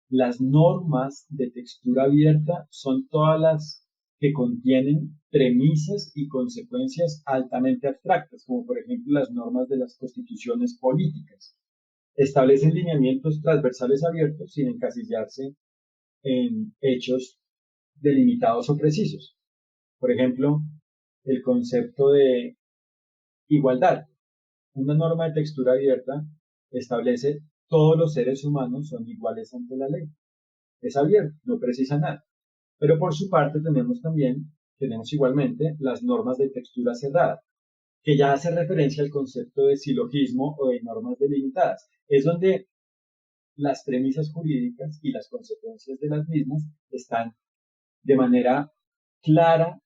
Las normas de textura abierta son todas las que contienen premisas y consecuencias altamente abstractas, como por ejemplo las normas de las constituciones políticas. Establecen lineamientos transversales abiertos sin encasillarse en hechos delimitados o precisos. Por ejemplo, el concepto de igualdad. Una norma de textura abierta establece todos los seres humanos son iguales ante la ley. Es abierto, no precisa nada. Pero por su parte tenemos igualmente las normas de textura cerrada, que ya hace referencia al concepto de silogismo o de normas delimitadas. Es donde las premisas jurídicas y las consecuencias de las mismas están de manera clara,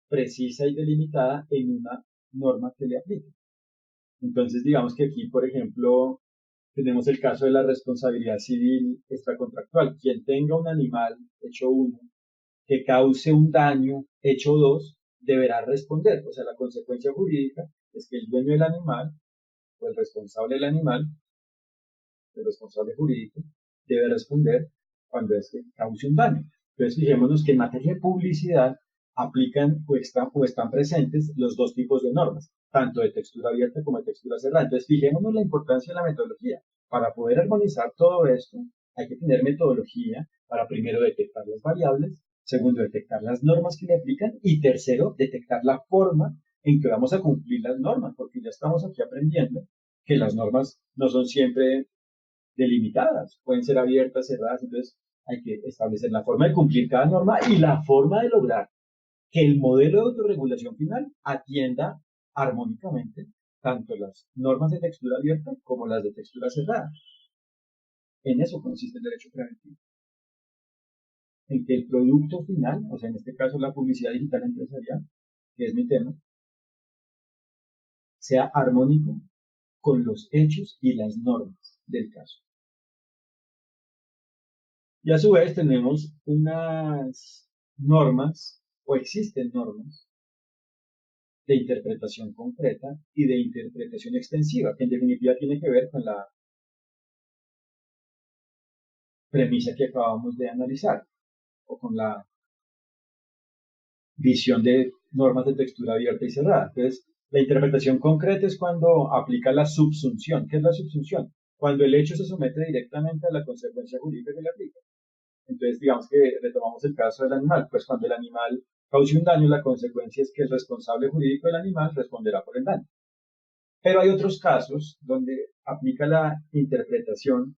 precisa y delimitada en una norma que le aplique. Entonces, digamos que aquí, por ejemplo, tenemos el caso de la responsabilidad civil extracontractual. Quien tenga un animal, hecho 1, que cause un daño, hecho 2, deberá responder. O sea, la consecuencia jurídica es que el dueño del animal o el responsable del animal, el responsable jurídico, debe responder cuando cause un daño. Entonces, fijémonos que en materia de publicidad aplican o están presentes los dos tipos de normas, tanto de textura abierta como de textura cerrada. Entonces, fijémonos la importancia de la metodología. Para poder armonizar todo esto, hay que tener metodología para primero detectar las variables, segundo, detectar las normas que le aplican y tercero, detectar la forma en que vamos a cumplir las normas, porque ya estamos aquí aprendiendo que las normas no son siempre delimitadas, pueden ser abiertas, cerradas. Entonces hay que establecer la forma de cumplir cada norma y la forma de lograr que el modelo de autorregulación final atienda armónicamente tanto las normas de textura abierta como las de textura cerrada. En eso consiste el derecho preventivo. en que el producto final, o sea, en este caso la publicidad digital empresarial, que es mi tema, sea armónico con los hechos y las normas del caso. Y a su vez tenemos unas normas, o existen normas, de interpretación concreta y de interpretación extensiva, que en definitiva tiene que ver con la premisa que acabamos de analizar, o con la visión de normas de textura abierta y cerrada. Entonces, la interpretación concreta es cuando aplica la subsunción. ¿Qué es la subsunción? Cuando el hecho se somete directamente a la consecuencia jurídica que le aplica. Entonces, digamos que retomamos el caso del animal, pues cuando el animal cause un daño, la consecuencia es que el responsable jurídico del animal responderá por el daño. Pero hay otros casos donde aplica la interpretación,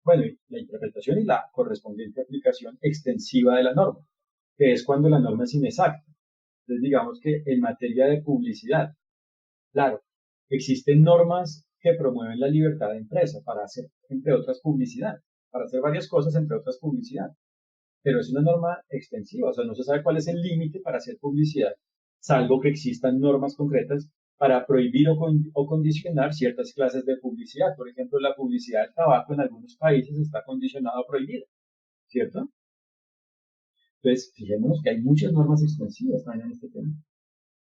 bueno, la interpretación y la correspondiente aplicación extensiva de la norma, que es cuando la norma es inexacta. Entonces, digamos que en materia de publicidad, claro, existen normas que promueven la libertad de empresa para hacer, entre otras, publicidad, para hacer varias cosas, entre otras, publicidad. Pero es una norma extensiva, o sea, no se sabe cuál es el límite para hacer publicidad, salvo que existan normas concretas para prohibir o condicionar ciertas clases de publicidad. Por ejemplo, la publicidad del tabaco en algunos países está condicionada o prohibida, ¿cierto? Entonces, fijémonos que hay muchas normas extensivas también en este tema.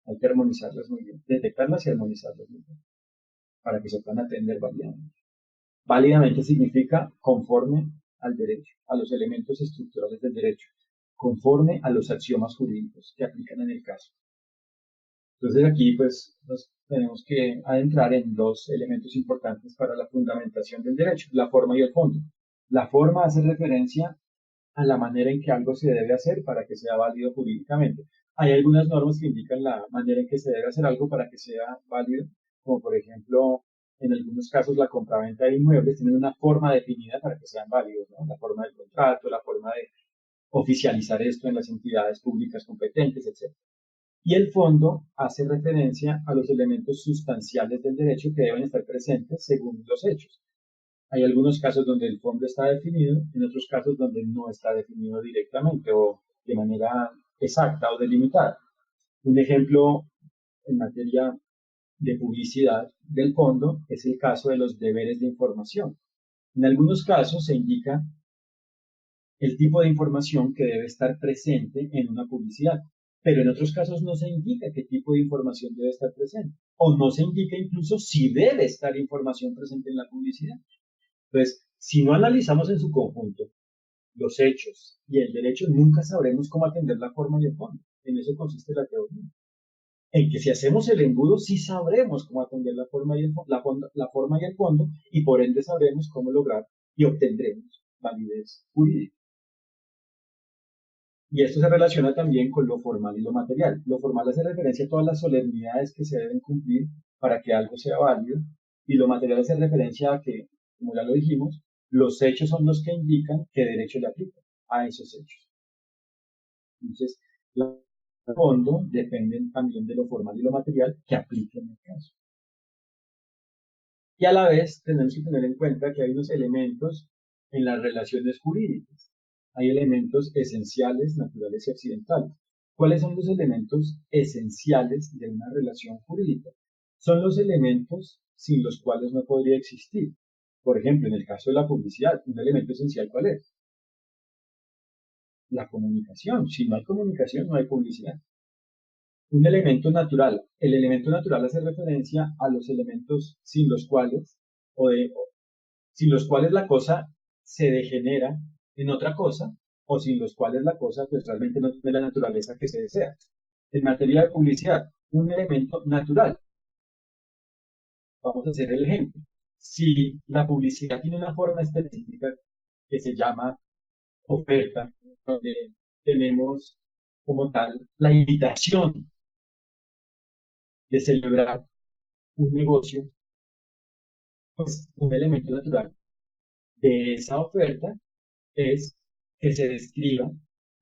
Hay que armonizarlas muy bien, detectarlas y armonizarlas muy bien, para que se puedan atender válidamente. Válidamente significa conforme al derecho, a los elementos estructurales del derecho, conforme a los axiomas jurídicos que aplican en el caso. Entonces aquí pues nos tenemos que adentrar en dos elementos importantes para la fundamentación del derecho, la forma y el fondo. La forma hace referencia a la manera en que algo se debe hacer para que sea válido jurídicamente. Hay algunas normas que indican la manera en que se debe hacer algo para que sea válido, como por ejemplo, en algunos casos la compraventa de inmuebles tienen una forma definida para que sean válidos, ¿no? La forma del contrato, la forma de oficializar esto en las entidades públicas competentes, etc. Y el fondo hace referencia a los elementos sustanciales del derecho que deben estar presentes según los hechos. Hay algunos casos donde el fondo está definido, en otros casos donde no está definido directamente o de manera exacta o delimitada. Un ejemplo en materia de publicidad del fondo es el caso de los deberes de información. En algunos casos se indica el tipo de información que debe estar presente en una publicidad, pero en otros casos no se indica qué tipo de información debe estar presente, o no se indica incluso si debe estar información presente en la publicidad. Entonces, si no analizamos en su conjunto los hechos y el derecho, nunca sabremos cómo atender la forma y el fondo. En eso consiste la teoría. En que si hacemos el embudo, sí sabremos cómo atender la forma la forma y el fondo, y por ende sabremos cómo lograr y obtendremos validez jurídica. Y esto se relaciona también con lo formal y lo material. Lo formal hace referencia a todas las solemnidades que se deben cumplir para que algo sea válido, y lo material hace referencia a que, como ya lo dijimos, los hechos son los que indican qué derecho le aplica a esos hechos. Entonces, los fondo dependen también de lo formal y lo material que apliquen en el caso. Y a la vez tenemos que tener en cuenta que hay unos elementos en las relaciones jurídicas. Hay elementos esenciales, naturales y accidentales. ¿Cuáles son los elementos esenciales de una relación jurídica? Son los elementos sin los cuales no podría existir. Por ejemplo, en el caso de la publicidad, un elemento esencial, ¿cuál es? La comunicación. Si no hay comunicación, no hay publicidad. Un elemento natural. El elemento natural hace referencia a los elementos sin los cuales, sin los cuales la cosa se degenera en otra cosa, o sin los cuales la cosa pues realmente no tiene la naturaleza que se desea. En materia de publicidad, un elemento natural. Vamos a hacer el ejemplo. Si la publicidad tiene una forma específica que se llama oferta, donde tenemos como tal la invitación de celebrar un negocio, pues un elemento natural de esa oferta es que se describa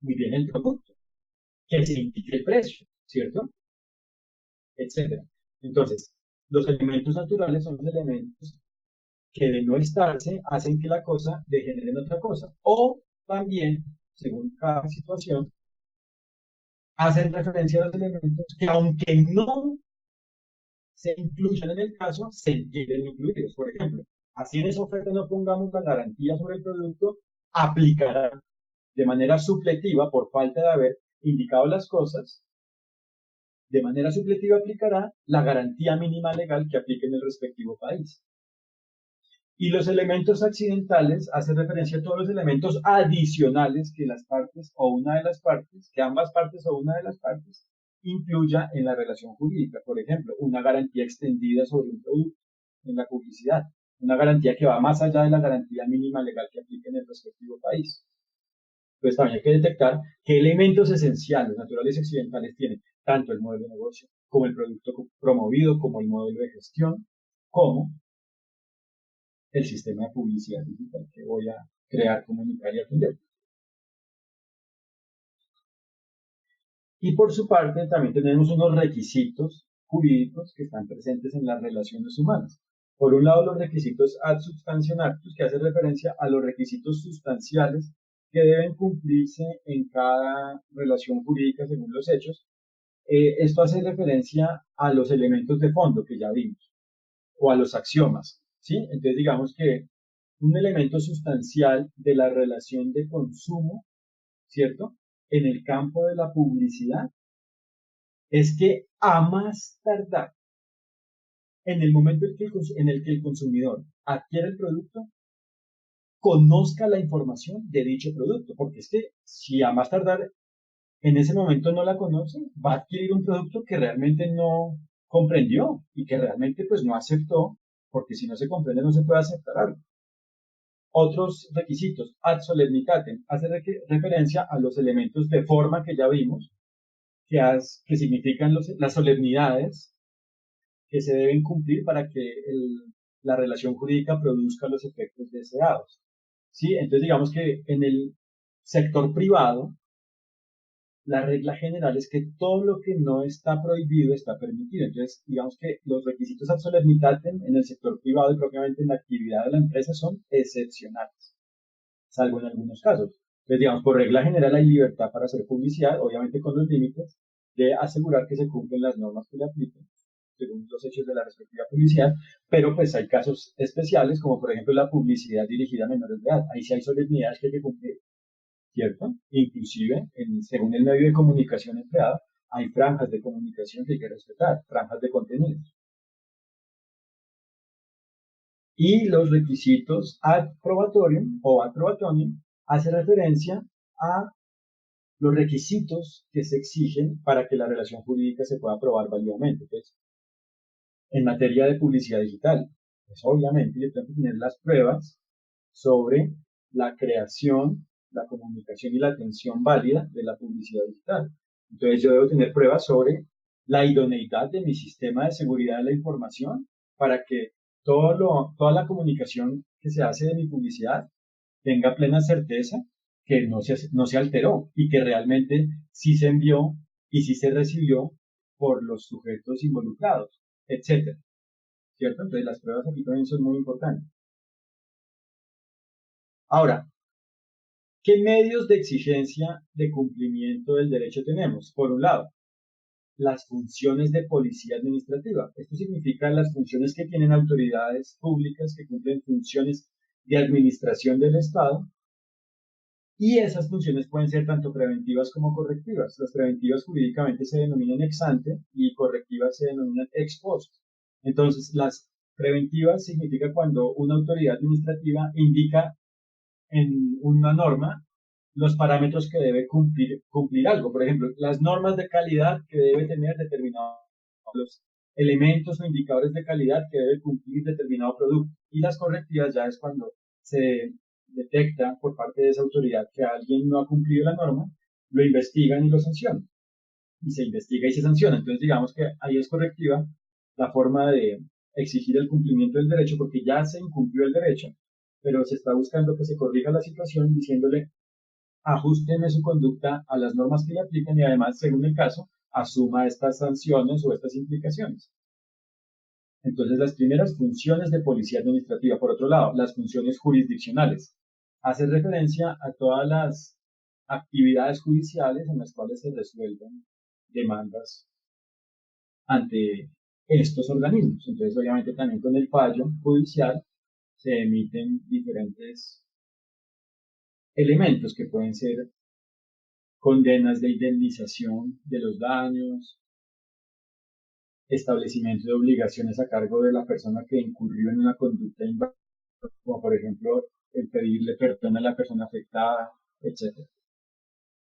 muy bien el producto, que se indique el precio, ¿cierto? Etcétera. Entonces, los elementos naturales son los elementos que de no estarse hacen que la cosa degenere en otra cosa. O también según cada situación, hacen referencia a los elementos que, aunque no se incluyan en el caso, se entienden incluidos. Por ejemplo, así en esa oferta no pongamos la garantía sobre el producto, aplicará de manera supletiva, por falta de haber indicado las cosas, de manera supletiva aplicará la garantía mínima legal que aplique en el respectivo país. Y los elementos accidentales hacen referencia a todos los elementos adicionales que las partes o una de las partes, que ambas partes o una de las partes, incluya en la relación jurídica. Por ejemplo, una garantía extendida sobre un producto en la publicidad, una garantía que va más allá de la garantía mínima legal que aplique en el respectivo país. Pues también hay que detectar qué elementos esenciales, naturales y accidentales tiene tanto el modelo de negocio como el producto promovido, como el modelo de gestión, como el sistema de publicidad digital que voy a crear, comunicar y atender. Y por su parte, también tenemos unos requisitos jurídicos que están presentes en las relaciones humanas. Por un lado, los requisitos ad substantiam actus, que hacen referencia a los requisitos sustanciales que deben cumplirse en cada relación jurídica según los hechos. Esto hace referencia a los elementos de fondo que ya vimos, o a los axiomas, ¿sí? Entonces, digamos que un elemento sustancial de la relación de consumo, ¿cierto? En el campo de la publicidad es que a más tardar en el momento en el que el consumidor adquiere el producto, conozca la información de dicho producto, porque es que si a más tardar en ese momento no la conoce, va a adquirir un producto que realmente no comprendió y que realmente pues no aceptó, porque si no se comprende no se puede aceptar algo. Otros requisitos, ad solemnitatem, hace referencia a los elementos de forma que ya vimos, que significan las solemnidades que se deben cumplir para que la relación jurídica produzca los efectos deseados. ¿Sí? Entonces digamos que en el sector privado, la regla general es que todo lo que no está prohibido está permitido. Entonces, digamos que los requisitos ad solemnitatem en el sector privado y propiamente en la actividad de la empresa son excepcionales, salvo en algunos casos. Entonces, digamos, por regla general hay libertad para hacer publicidad, obviamente con los límites de asegurar que se cumplen las normas que le apliquen según los hechos de la respectiva publicidad, pero pues hay casos especiales, como por ejemplo la publicidad dirigida a menores de edad. Ahí sí hay solemnidades que hay que cumplir, ¿cierto? Inclusive, según el medio de comunicación empleado, hay franjas de comunicación que hay que respetar, franjas de contenidos. Y los requisitos ad probatorium o ad probatorium hace referencia a los requisitos que se exigen para que la relación jurídica se pueda aprobar válidamente. Entonces, en materia de publicidad digital, pues obviamente yo tengo que tener las pruebas sobre la creación, la comunicación y la atención válida de la publicidad digital. Entonces yo debo tener pruebas sobre la idoneidad de mi sistema de seguridad de la información para que toda la comunicación que se hace de mi publicidad tenga plena certeza que no se alteró y que realmente sí se envió y sí se recibió por los sujetos involucrados, etcétera. ¿Cierto? Entonces las pruebas aquí también son muy importantes. Ahora, ¿qué medios de exigencia de cumplimiento del derecho tenemos? Por un lado, las funciones de policía administrativa. Esto significa las funciones que tienen autoridades públicas que cumplen funciones de administración del Estado. Y esas funciones pueden ser tanto preventivas como correctivas. Las preventivas jurídicamente se denominan ex ante y correctivas se denominan ex post. Entonces, las preventivas significa cuando una autoridad administrativa indica en una norma los parámetros que debe cumplir algo. Por ejemplo, las normas de calidad que debe tener determinados, los elementos o indicadores de calidad que debe cumplir determinado producto. Y las correctivas ya es cuando se detecta por parte de esa autoridad que alguien no ha cumplido la norma, lo investigan y lo sancionan. Y se investiga y se sanciona. Entonces, digamos que ahí es correctiva la forma de exigir el cumplimiento del derecho porque ya se incumplió el derecho, pero se está buscando que se corrija la situación diciéndole ajusteme su conducta a las normas que le aplican y además, según el caso, asuma estas sanciones o estas implicaciones. Entonces, las primeras funciones de policía administrativa. Por otro lado, las funciones jurisdiccionales. Hace referencia a todas las actividades judiciales en las cuales se resuelven demandas ante estos organismos. Entonces, obviamente, también con el fallo judicial se emiten diferentes elementos que pueden ser condenas de indemnización de los daños, establecimiento de obligaciones a cargo de la persona que incurrió en una conducta inválida, como por ejemplo el pedirle perdón a la persona afectada, etc.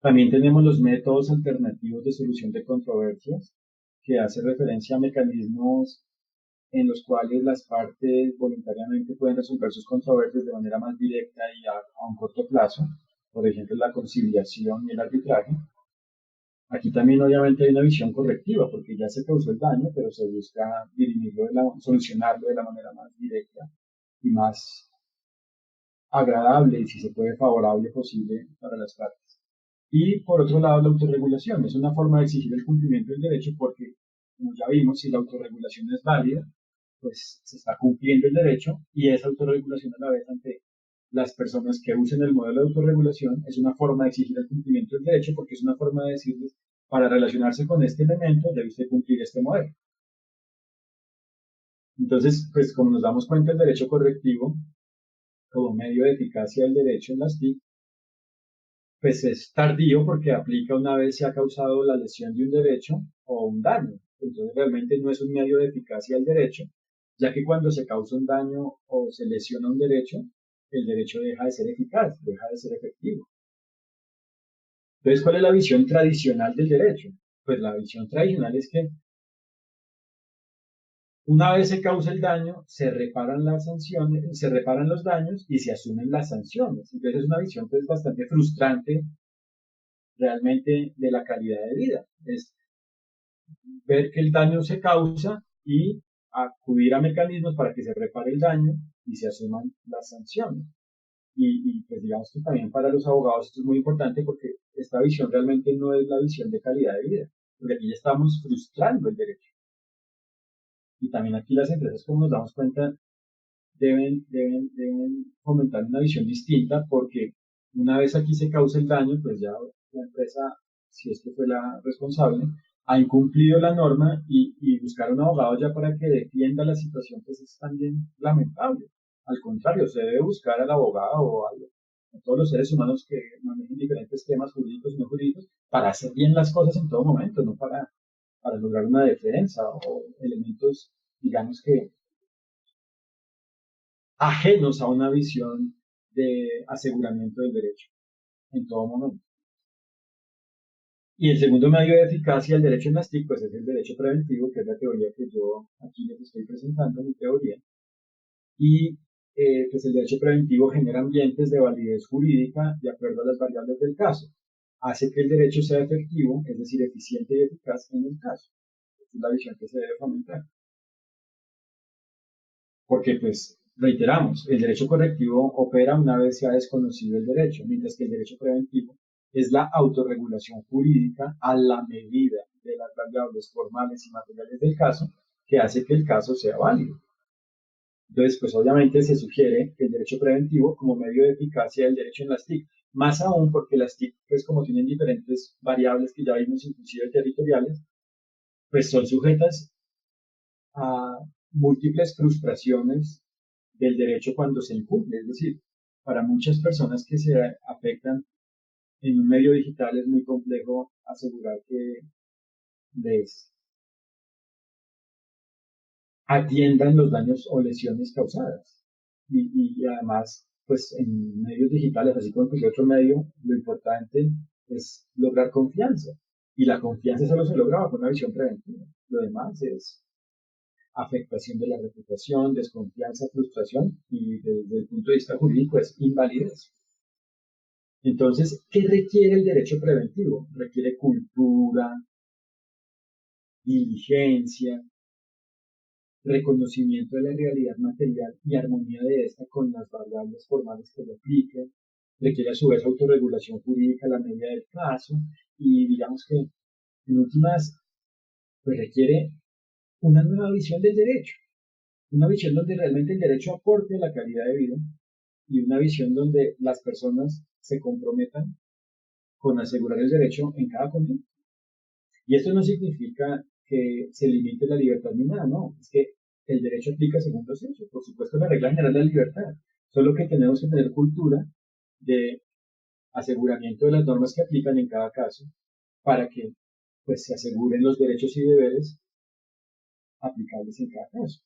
También tenemos los métodos alternativos de solución de controversias, que hace referencia a mecanismos en los cuales las partes voluntariamente pueden resolver sus controversias de manera más directa y a un corto plazo, por ejemplo, la conciliación y el arbitraje. Aquí también obviamente hay una visión correctiva, porque ya se causó el daño, pero se busca solucionarlo de la manera más directa y más agradable y si se puede favorable posible para las partes. Y por otro lado, la autorregulación es una forma de exigir el cumplimiento del derecho porque, como ya vimos, si la autorregulación es válida, pues se está cumpliendo el derecho y esa autorregulación a la vez ante las personas que usen el modelo de autorregulación es una forma de exigir el cumplimiento del derecho porque es una forma de decirles, para relacionarse con este elemento debe usted cumplir este modelo. Entonces, pues como nos damos cuenta, el derecho correctivo como medio de eficacia del derecho en las TIC pues es tardío porque aplica una vez se ha causado la lesión de un derecho o un daño. Entonces realmente no es un medio de eficacia del derecho, ya que cuando se causa un daño o se lesiona un derecho, el derecho deja de ser eficaz, deja de ser efectivo. Entonces, ¿cuál es la visión tradicional del derecho? Pues la visión tradicional es que una vez se causa el daño, se reparan las sanciones, se reparan los daños y se asumen las sanciones. Entonces es una visión pues bastante frustrante realmente de la calidad de vida. Es ver que el daño se causa y acudir a mecanismos para que se repare el daño y se asuman las sanciones. Pues digamos que también para los abogados esto es muy importante porque esta visión realmente no es la visión de calidad de vida, porque aquí ya estamos frustrando el derecho. Y también aquí las empresas, como nos damos cuenta, deben fomentar una visión distinta porque una vez aquí se causa el daño, pues ya la empresa, si es que fue la responsable, ha incumplido la norma y buscar un abogado ya para que defienda la situación, pues es también lamentable. Al contrario, se debe buscar al abogado o a todos los seres humanos que manejen diferentes temas jurídicos y no jurídicos para hacer bien las cosas en todo momento, no para lograr una defensa o elementos, digamos que ajenos a una visión de aseguramiento del derecho en todo momento. Y el segundo medio de eficacia del derecho en las TIC, pues es el derecho preventivo, que es la teoría que yo aquí les estoy presentando, mi teoría. Y pues el derecho preventivo genera ambientes de validez jurídica de acuerdo a las variables del caso. Hace que el derecho sea efectivo, es decir, eficiente y eficaz en el caso. Esa es la visión que se debe fomentar. Porque, pues, reiteramos, el derecho correctivo opera una vez se ha desconocido el derecho, mientras que el derecho preventivo es la autorregulación jurídica a la medida de las variables formales y materiales del caso que hace que el caso sea válido. Entonces, pues obviamente se sugiere que el derecho preventivo como medio de eficacia del derecho en las TIC, más aún porque las TIC, pues como tienen diferentes variables que ya vimos, inclusive territoriales, pues son sujetas a múltiples frustraciones del derecho cuando se incumple. Es decir, para muchas personas que se afectan en un medio digital es muy complejo asegurar que les atiendan los daños o lesiones causadas. Y además, pues en medios digitales, así como en cualquier otro medio, lo importante es lograr confianza. Y la confianza solo se logra con una visión preventiva. Lo demás es afectación de la reputación, desconfianza, frustración y desde el punto de vista jurídico es invalidez. Entonces, ¿qué requiere el derecho preventivo? Requiere cultura, diligencia, reconocimiento de la realidad material y armonía de esta con las variables formales que lo apliquen. Requiere a su vez autorregulación jurídica a la medida del caso y digamos que en últimas pues requiere una nueva visión del derecho, una visión donde realmente el derecho aporte a la calidad de vida y una visión donde las personas se comprometan con asegurar el derecho en cada conducta. Y esto no significa que se limite la libertad ni nada, no, es que el derecho aplica según los hechos. Por supuesto, la regla general es la libertad, solo que tenemos que tener cultura de aseguramiento de las normas que aplican en cada caso para que pues, se aseguren los derechos y deberes aplicables en cada caso.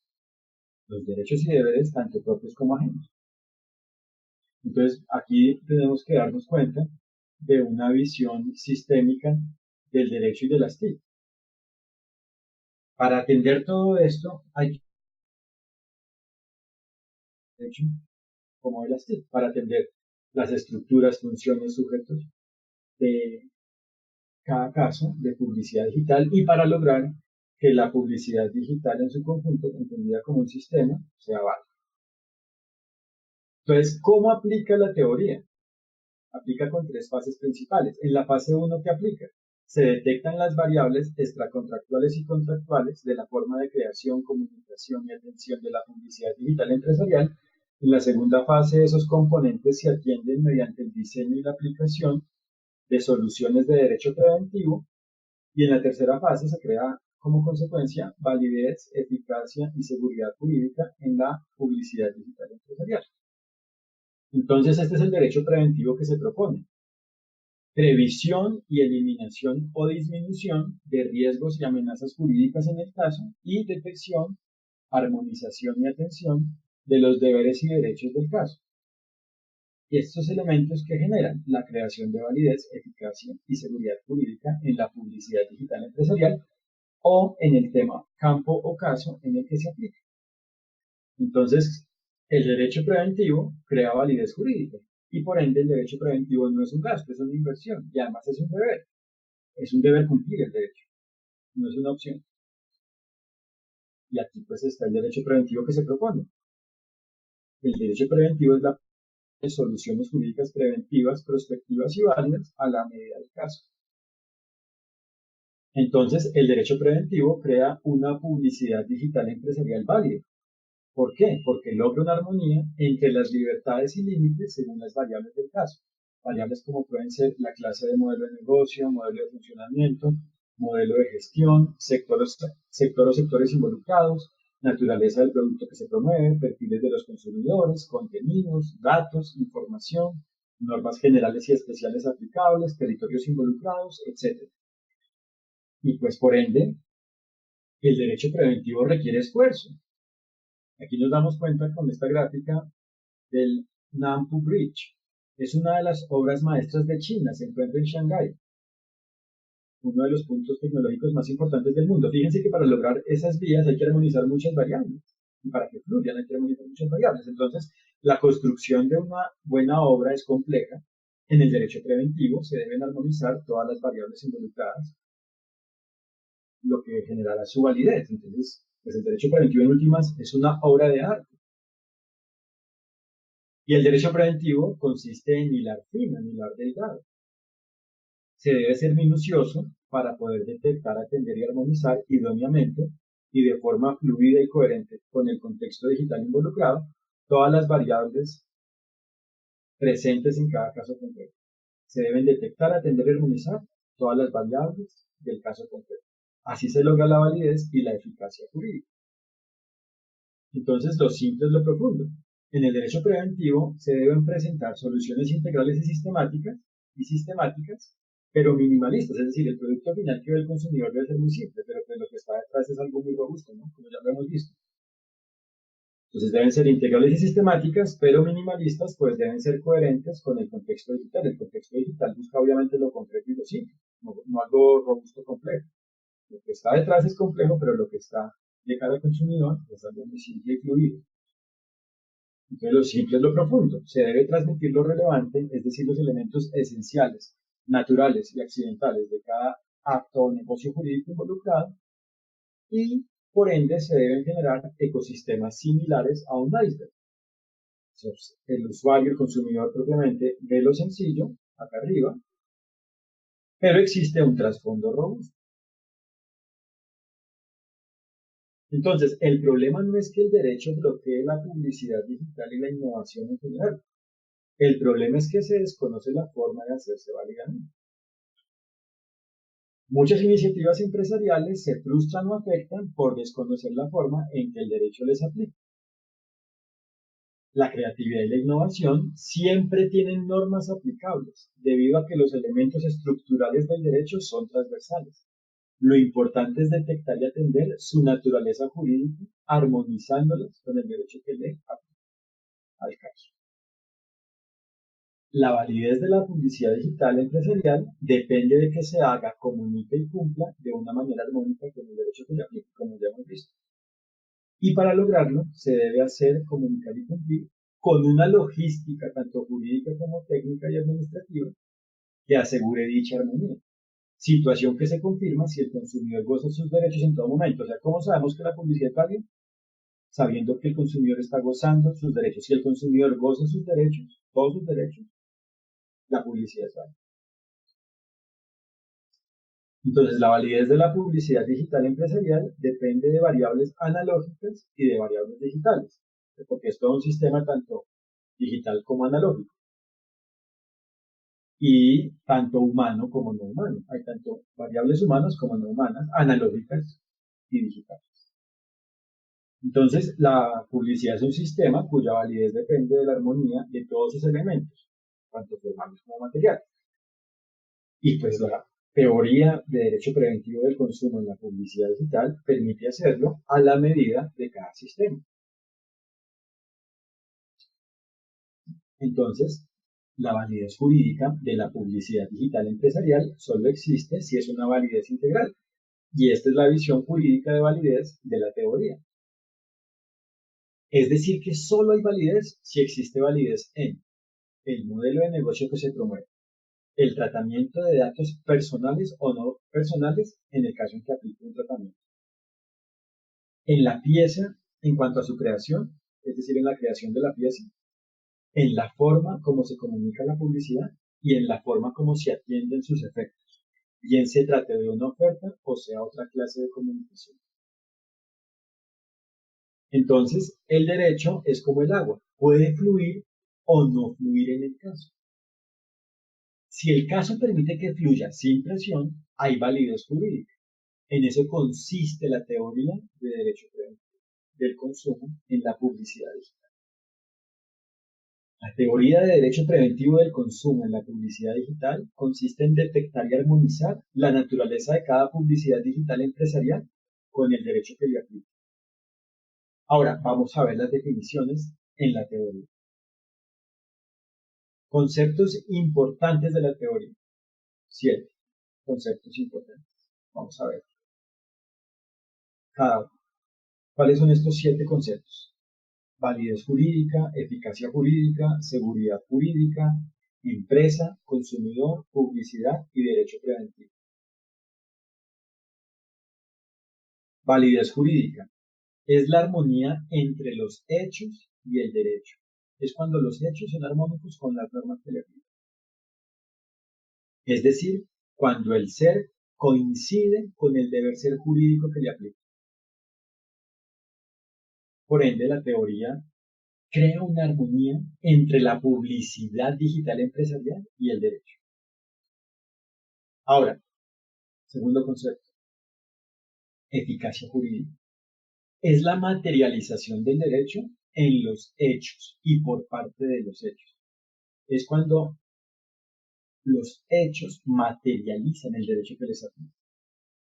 Los derechos y deberes tanto propios como ajenos. Entonces, aquí tenemos que darnos cuenta de una visión sistémica del derecho y de las TIC. Para atender todo esto, hay que derecho como de las TIC, para atender las estructuras, funciones, sujetos de cada caso de publicidad digital y para lograr que la publicidad digital en su conjunto, entendida como un sistema, sea válida. Entonces, ¿cómo aplica la teoría? Aplica con tres fases principales. En la fase 1, ¿qué aplica? Se detectan las variables extracontractuales y contractuales de la forma de creación, comunicación y atención de la publicidad digital empresarial. En la segunda fase, esos componentes se atienden mediante el diseño y la aplicación de soluciones de derecho preventivo. Y en la tercera fase se crea como consecuencia validez, eficacia y seguridad jurídica en la publicidad digital empresarial. Entonces, este es el derecho preventivo que se propone. Previsión y eliminación o disminución de riesgos y amenazas jurídicas en el caso y detección, armonización y atención de los deberes y derechos del caso. Y estos elementos que generan la creación de validez, eficacia y seguridad jurídica en la publicidad digital empresarial o en el tema campo o caso en el que se aplica. Entonces, el derecho preventivo crea validez jurídica y por ende el derecho preventivo no es un gasto, es una inversión y además es un deber. Es un deber cumplir el derecho, no es una opción. Y aquí pues está el derecho preventivo que se propone. El derecho preventivo es la de soluciones jurídicas preventivas, prospectivas y válidas a la medida del caso. Entonces, el derecho preventivo crea una publicidad digital empresarial válida. ¿Por qué? Porque logra una armonía entre las libertades y límites según las variables del caso. Variables como pueden ser la clase de modelo de negocio, modelo de funcionamiento, modelo de gestión, sector o sectores involucrados, naturaleza del producto que se promueve, perfiles de los consumidores, contenidos, datos, información, normas generales y especiales aplicables, territorios involucrados, etc. Y pues por ende, el derecho preventivo requiere esfuerzo. Aquí nos damos cuenta con esta gráfica del Nampu Bridge. Es una de las obras maestras de China, se encuentra en Shanghái, uno de los puntos tecnológicos más importantes del mundo. Fíjense que para lograr esas vías hay que armonizar muchas variables, y para que fluyan hay que armonizar muchas variables. Entonces, la construcción de una buena obra es compleja. En el derecho preventivo se deben armonizar todas las variables involucradas, lo que generará su validez. Entonces, pues el derecho preventivo en últimas es una obra de arte. Y el derecho preventivo consiste en hilar fino, en hilar delgado. Se debe ser minucioso para poder detectar, atender y armonizar idóneamente y de forma fluida y coherente con el contexto digital involucrado todas las variables presentes en cada caso concreto. Se deben detectar, atender y armonizar todas las variables del caso concreto. Así se logra la validez y la eficacia jurídica. Entonces, lo simple es lo profundo. En el derecho preventivo se deben presentar soluciones integrales y sistemáticas, pero minimalistas, es decir, el producto final que ve el consumidor debe ser muy simple, pero pues lo que está detrás es algo muy robusto, ¿no? Como ya lo hemos visto. Entonces deben ser integrales y sistemáticas, pero minimalistas, pues deben ser coherentes con el contexto digital. El contexto digital busca obviamente lo concreto y lo simple, no algo robusto complejo. Lo que está detrás es complejo, pero lo que está de cara al consumidor es algo muy simple y fluido. Entonces, lo simple es lo profundo. Se debe transmitir lo relevante, es decir, los elementos esenciales, naturales y accidentales de cada acto o negocio jurídico involucrado, y por ende se deben generar ecosistemas similares a un iceberg. Entonces, el usuario, el consumidor propiamente, ve lo sencillo, acá arriba, pero existe un trasfondo robusto. Entonces, el problema no es que el derecho bloquee la publicidad digital y la innovación en general. El problema es que se desconoce la forma de hacerse válidamente. Muchas iniciativas empresariales se frustran o afectan por desconocer la forma en que el derecho les aplica. La creatividad y la innovación siempre tienen normas aplicables, debido a que los elementos estructurales del derecho son transversales. Lo importante es detectar y atender su naturaleza jurídica, armonizándolas con el derecho que le aplica al caso. La validez de la publicidad digital empresarial depende de que se haga, comunique y cumpla de una manera armónica con el derecho que le aplica, como ya hemos visto. Y para lograrlo, se debe hacer, comunicar y cumplir con una logística tanto jurídica como técnica y administrativa que asegure dicha armonía. Situación que se confirma si el consumidor goza sus derechos en todo momento. O sea, ¿cómo sabemos que la publicidad es válida? Sabiendo que el consumidor está gozando sus derechos. Si el consumidor goza sus derechos, todos sus derechos, la publicidad es válida. Entonces, la validez de la publicidad digital empresarial depende de variables analógicas y de variables digitales, porque es todo un sistema tanto digital como analógico, y tanto humano como no humano. Hay tanto variables humanas como no humanas, analógicas y digitales. Entonces, la publicidad es un sistema cuya validez depende de la armonía de todos sus elementos, tanto formales como materiales. Y pues la teoría de derecho preventivo del consumo en la publicidad digital permite hacerlo a la medida de cada sistema. Entonces, la validez jurídica de la publicidad digital empresarial solo existe si es una validez integral. Y esta es la visión jurídica de validez de la teoría. Es decir, que solo hay validez si existe validez en el modelo de negocio que se promueve, el tratamiento de datos personales o no personales en el caso en que aplique un tratamiento, en la pieza en cuanto a su creación, es decir, en la creación de la pieza, en la forma como se comunica la publicidad y en la forma como se atienden sus efectos, bien se trate de una oferta o sea otra clase de comunicación. Entonces, el derecho es como el agua, puede fluir o no fluir en el caso. Si el caso permite que fluya sin presión, hay validez jurídica. En eso consiste la teoría de derecho preventivo del consumo en la publicidad digital. La teoría de derecho preventivo del consumo en la publicidad digital consiste en detectar y armonizar la naturaleza de cada publicidad digital empresarial con el derecho que le aplica. Ahora, vamos a ver las definiciones en la teoría. Conceptos importantes de la teoría. 7 conceptos importantes. Vamos a ver cada uno. ¿Cuáles son estos 7 conceptos? Validez jurídica, eficacia jurídica, seguridad jurídica, empresa, consumidor, publicidad y derecho preventivo. Validez jurídica es la armonía entre los hechos y el derecho. Es cuando los hechos son armónicos con las normas que le aplican. Es decir, cuando el ser coincide con el deber ser jurídico que le aplica. Por ende, la teoría crea una armonía entre la publicidad digital empresarial y el derecho. Ahora, segundo concepto, eficacia jurídica. Es la materialización del derecho en los hechos y por parte de los hechos. Es cuando los hechos materializan el derecho que les aplica.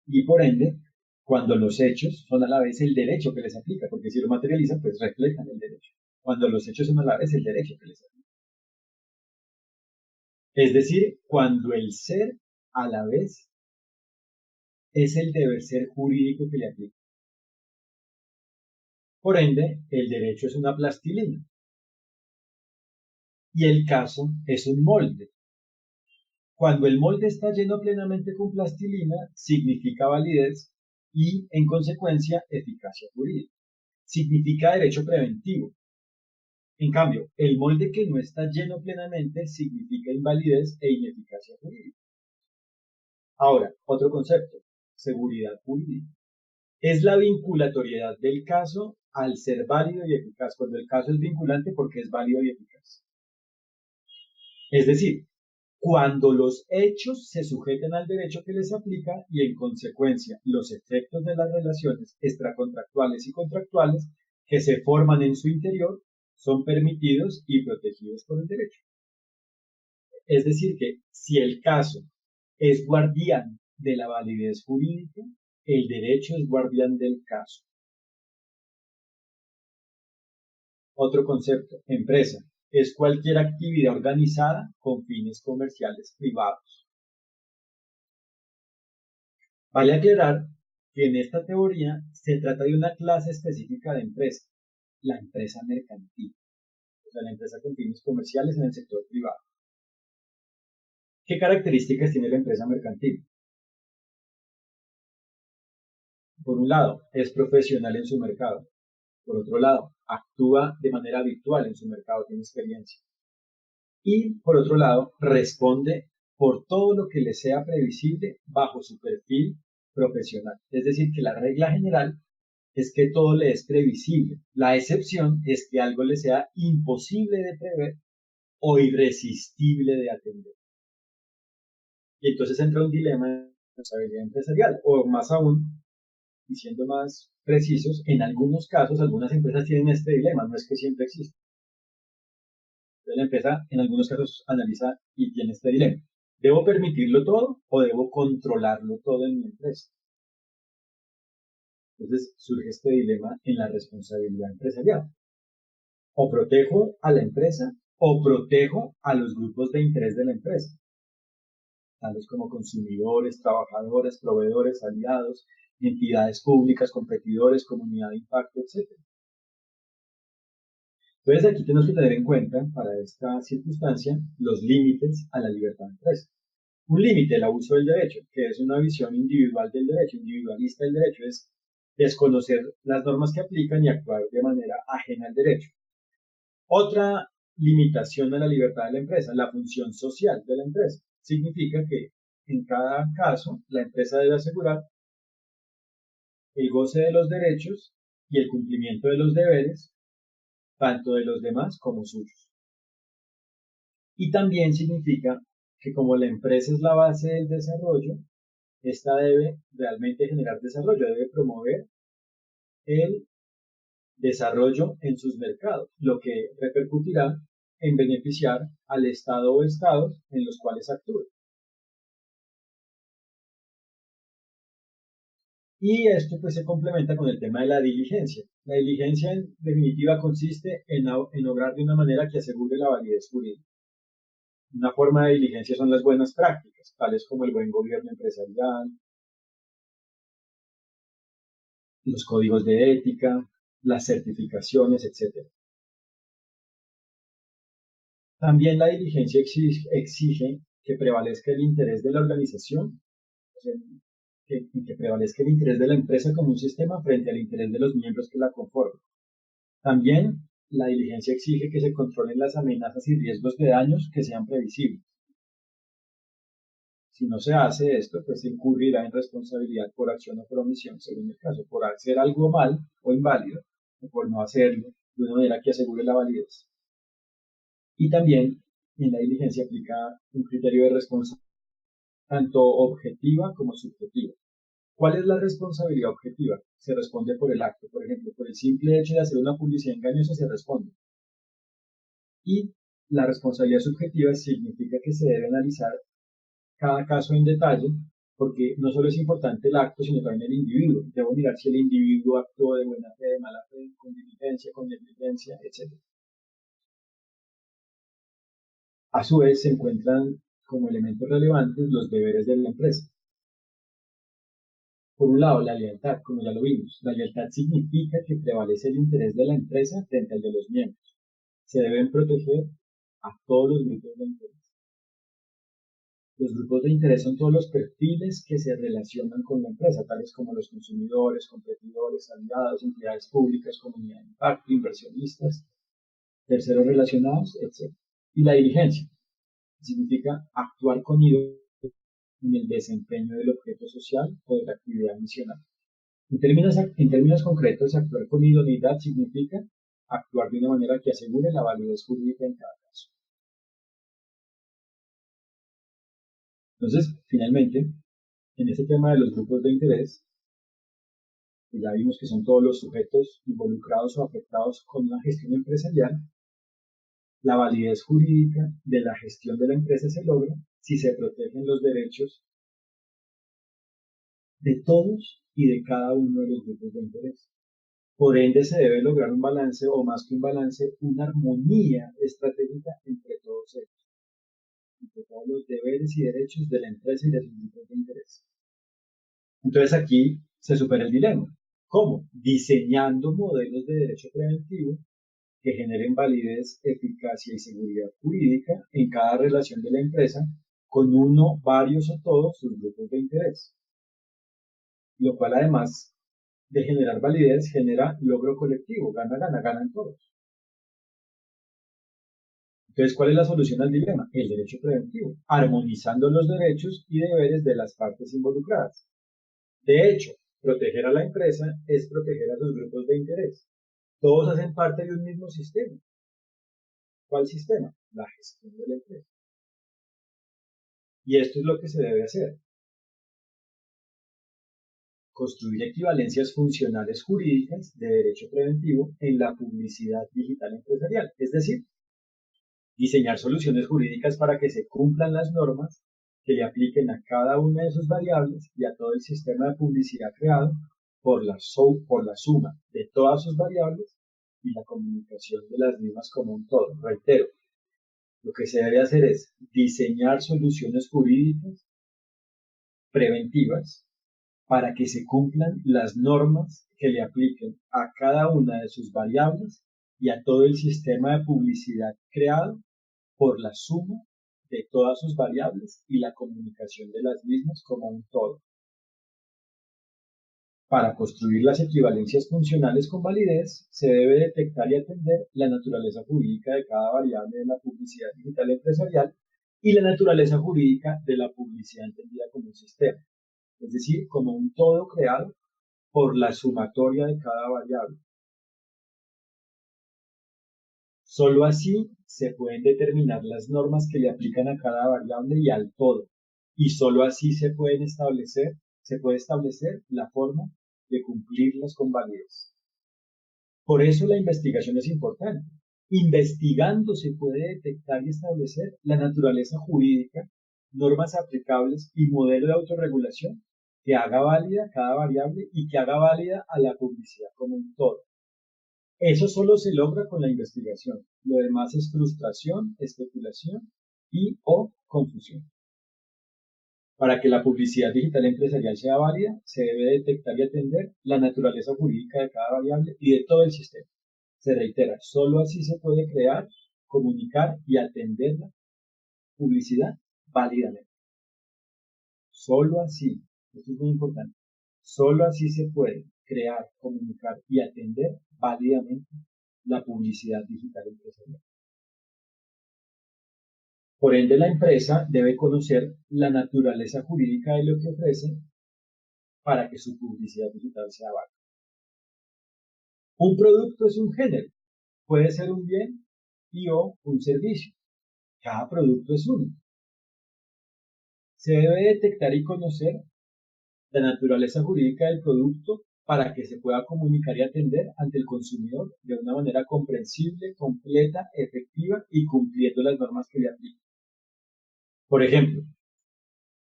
Y por ende, cuando los hechos son a la vez el derecho que les aplica, porque si lo materializan, pues reflejan el derecho. Cuando los hechos son a la vez el derecho que les aplica. Es decir, cuando el ser a la vez es el deber ser jurídico que le aplica. Por ende, el derecho es una plastilina y el caso es un molde. Cuando el molde está lleno plenamente con plastilina, significa validez y, en consecuencia, eficacia jurídica. Significa derecho preventivo. En cambio, el molde que no está lleno plenamente significa invalidez e ineficacia jurídica. Ahora, otro concepto, seguridad jurídica. Es la vinculatoriedad del caso al ser válido y eficaz, cuando el caso es vinculante porque es válido y eficaz. Es decir, cuando los hechos se sujeten al derecho que les aplica y, en consecuencia, los efectos de las relaciones extracontractuales y contractuales que se forman en su interior son permitidos y protegidos por el derecho. Es decir, que si el caso es guardián de la validez jurídica, el derecho es guardián del caso. Otro concepto, empresa, es cualquier actividad organizada con fines comerciales privados. Vale aclarar que en esta teoría se trata de una clase específica de empresa, la empresa mercantil, o sea, la empresa con fines comerciales en el sector privado. ¿Qué características tiene la empresa mercantil? Por un lado, es profesional en su mercado. Por otro lado, actúa de manera habitual en su mercado, tiene experiencia. Y por otro lado, responde por todo lo que le sea previsible bajo su perfil profesional. Es decir, que la regla general es que todo le es previsible. La excepción es que algo le sea imposible de prever o irresistible de atender. Y entonces entra un dilema de responsabilidad empresarial, o más aún, y siendo más precisos, en algunos casos, algunas empresas tienen este dilema, no es que siempre exista. Entonces la empresa en algunos casos analiza y tiene este dilema. ¿Debo permitirlo todo o debo controlarlo todo en mi empresa? Entonces surge este dilema en la responsabilidad empresarial. O protejo a la empresa o protejo a los grupos de interés de la empresa, tales como consumidores, trabajadores, proveedores, aliados, entidades públicas, competidores, comunidad de impacto, etc. Entonces aquí tenemos que tener en cuenta para esta circunstancia los límites a la libertad de empresa. Un límite, el abuso del derecho, que es una visión individual del derecho, individualista del derecho, es desconocer las normas que aplican y actuar de manera ajena al derecho. Otra limitación a la libertad de la empresa, la función social de la empresa. Significa que en cada caso la empresa debe asegurar el goce de los derechos y el cumplimiento de los deberes, tanto de los demás como suyos. Y también significa que como la empresa es la base del desarrollo, esta debe realmente generar desarrollo, debe promover el desarrollo en sus mercados, lo que repercutirá en beneficiar al Estado o estados en los cuales actúe. Y esto pues se complementa con el tema de la diligencia. La diligencia en definitiva consiste en obrar de una manera que asegure la validez jurídica. Una forma de diligencia son las buenas prácticas, tales como el buen gobierno empresarial, los códigos de ética, las certificaciones, etc. También la diligencia exige que prevalezca el interés de la organización, o sea, que prevalezca el interés de la empresa como un sistema frente al interés de los miembros que la conforman. También la diligencia exige que se controlen las amenazas y riesgos de daños que sean previsibles. Si no se hace esto, pues se incurrirá en responsabilidad por acción o por omisión, según el caso, por hacer algo mal o inválido, o por no hacerlo de una manera que asegure la validez. Y también en la diligencia aplica un criterio de responsabilidad, tanto objetiva como subjetiva. ¿Cuál es la responsabilidad objetiva? Se responde por el acto, por ejemplo, por el simple hecho de hacer una publicidad engañosa se responde. Y la responsabilidad subjetiva significa que se debe analizar cada caso en detalle, porque no solo es importante el acto, sino también el individuo. Debo mirar si el individuo actuó de buena fe, de mala fe, con diligencia, con negligencia, etc. A su vez, se encuentran como elementos relevantes los deberes de la empresa. Por un lado, la lealtad, como ya lo vimos. La lealtad significa que prevalece el interés de la empresa frente al de los miembros. Se deben proteger a todos los grupos de interés. Los grupos de interés son todos los perfiles que se relacionan con la empresa, tales como los consumidores, competidores, aliados, entidades públicas, comunidad de impacto, inversionistas, terceros relacionados, etc. Y la diligencia significa actuar con ídolos en el desempeño del objeto social o de la actividad misional. En términos concretos, actuar con idoneidad significa actuar de una manera que asegure la validez jurídica en cada caso. Entonces, finalmente, en este tema de los grupos de interés, que ya vimos que son todos los sujetos involucrados o afectados con la gestión empresarial, la validez jurídica de la gestión de la empresa se logra si se protegen los derechos de todos y de cada uno de los grupos de interés. Por ende, se debe lograr un balance, o más que un balance, una armonía estratégica entre todos ellos, entre todos los deberes y derechos de la empresa y de sus grupos de interés. Entonces aquí se supera el dilema. ¿Cómo? Diseñando modelos de derecho preventivo que generen validez, eficacia y seguridad jurídica en cada relación de la empresa con uno, varios o todos sus grupos de interés. Lo cual, además de generar validez, genera logro colectivo, gana, gana, ganan todos. Entonces, ¿cuál es la solución al dilema? El derecho preventivo, armonizando los derechos y deberes de las partes involucradas. De hecho, proteger a la empresa es proteger a sus grupos de interés. Todos hacen parte de un mismo sistema. ¿Cuál sistema? La gestión de la empresa. Y esto es lo que se debe hacer. Construir equivalencias funcionales jurídicas de derecho preventivo en la publicidad digital empresarial. Es decir, diseñar soluciones jurídicas para que se cumplan las normas que le apliquen a cada una de sus variables y a todo el sistema de publicidad creado por la suma de todas sus variables y la comunicación de las mismas como un todo. Reitero, lo que se debe hacer es diseñar soluciones jurídicas preventivas para que se cumplan las normas que le apliquen a cada una de sus variables y a todo el sistema de publicidad creado por la suma de todas sus variables y la comunicación de las mismas como un todo. Para construir las equivalencias funcionales con validez, se debe detectar y atender la naturaleza jurídica de cada variable de la publicidad digital empresarial y la naturaleza jurídica de la publicidad entendida como un sistema, es decir, como un todo creado por la sumatoria de cada variable. Solo así se pueden determinar las normas que le aplican a cada variable y al todo, y solo así se puede establecer la forma de cumplirlas con validez. Por eso la investigación es importante. Investigando se puede detectar y establecer la naturaleza jurídica, normas aplicables y modelo de autorregulación que haga válida cada variable y que haga válida a la publicidad como un todo. Eso solo se logra con la investigación. Lo demás es frustración, especulación y o confusión. Para que la publicidad digital empresarial sea válida, se debe detectar y atender la naturaleza jurídica de cada variable y de todo el sistema. Se reitera, solo así se puede crear, comunicar y atender la publicidad válidamente. Solo así, esto es muy importante, solo así se puede crear, comunicar y atender válidamente la publicidad digital empresarial. Por ende, la empresa debe conocer la naturaleza jurídica de lo que ofrece para que su publicidad digital sea válida. Un producto es un género, puede ser un bien y o un servicio. Cada producto es uno. Se debe detectar y conocer la naturaleza jurídica del producto para que se pueda comunicar y atender ante el consumidor de una manera comprensible, completa, efectiva y cumpliendo las normas que le aplican. Por ejemplo,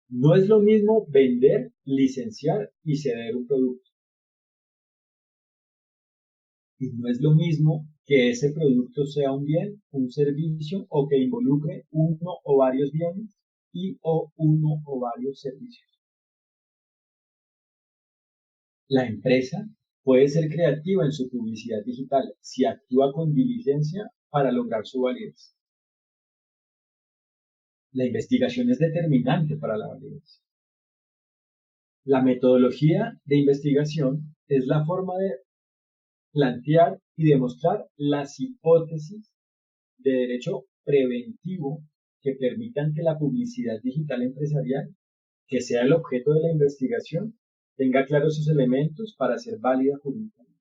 no es lo mismo vender, licenciar y ceder un producto. Y no es lo mismo que ese producto sea un bien, un servicio o que involucre uno o varios bienes y o uno o varios servicios. La empresa puede ser creativa en su publicidad digital si actúa con diligencia para lograr su validez. La investigación es determinante para la validez. La metodología de investigación es la forma de plantear y demostrar las hipótesis de derecho preventivo que permitan que la publicidad digital empresarial, que sea el objeto de la investigación, tenga claros sus elementos para ser válida jurídicamente.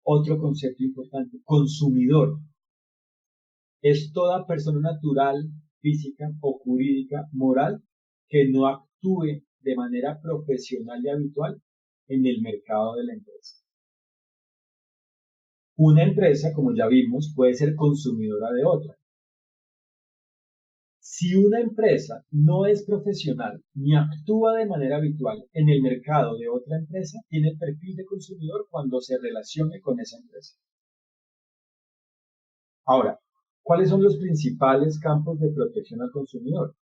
Otro concepto importante, consumidor. Es toda persona natural física o jurídica, moral, que no actúe de manera profesional y habitual en el mercado de la empresa. Una empresa, como ya vimos, puede ser consumidora de otra. Si una empresa no es profesional ni actúa de manera habitual en el mercado de otra empresa, tiene el perfil de consumidor cuando se relacione con esa empresa. Ahora, ¿cuáles son los principales campos de protección al consumidor?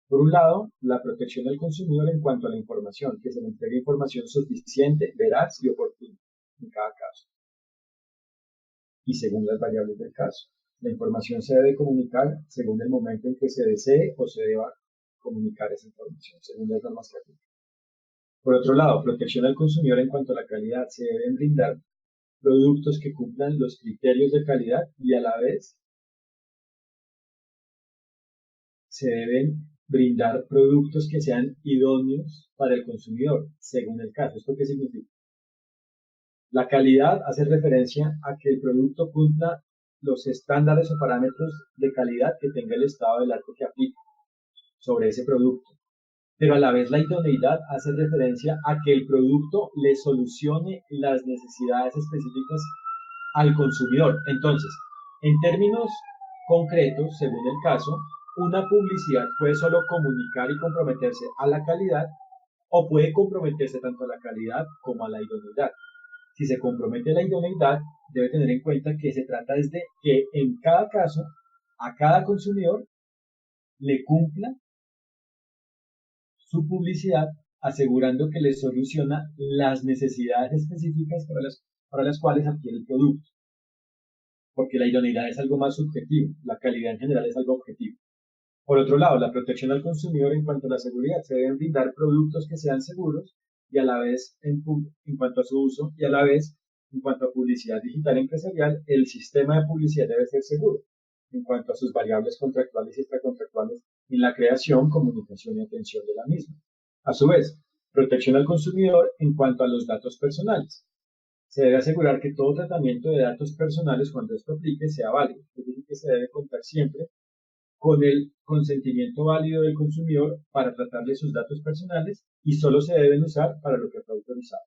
Por un lado, la protección del consumidor en cuanto a la información, que se le entregue información suficiente, veraz y oportuna en cada caso, y según las variables del caso. La información se debe comunicar según el momento en que se desee o se deba comunicar esa información, según las normas que aplican. Por otro lado, protección al consumidor en cuanto a la calidad. Se deben brindar productos que cumplan los criterios de calidad y a la vez se deben brindar productos que sean idóneos para el consumidor, según el caso. ¿Esto qué significa? La calidad hace referencia a que el producto cumpla los estándares o parámetros de calidad que tenga el estado del arte que aplique sobre ese producto. Pero a la vez la idoneidad hace referencia a que el producto le solucione las necesidades específicas al consumidor. Entonces, en términos concretos, según el caso, una publicidad puede solo comunicar y comprometerse a la calidad o puede comprometerse tanto a la calidad como a la idoneidad. Si se compromete a la idoneidad, debe tener en cuenta que se trata de que en cada caso, a cada consumidor le cumpla su publicidad asegurando que le soluciona las necesidades específicas para las cuales adquiere el producto. Porque la idoneidad es algo más subjetivo, la calidad en general es algo objetivo. Por otro lado, la protección al consumidor en cuanto a la seguridad. Se deben brindar productos que sean seguros y a la vez en cuanto a su uso y a la vez en cuanto a publicidad digital empresarial, el sistema de publicidad debe ser seguro en cuanto a sus variables contractuales y extracontractuales en la creación, comunicación y atención de la misma. A su vez, protección al consumidor en cuanto a los datos personales. Se debe asegurar que todo tratamiento de datos personales, cuando esto aplique, sea válido. Es decir, que se debe contar siempre con el consentimiento válido del consumidor para tratar de sus datos personales y solo se deben usar para lo que fue autorizado.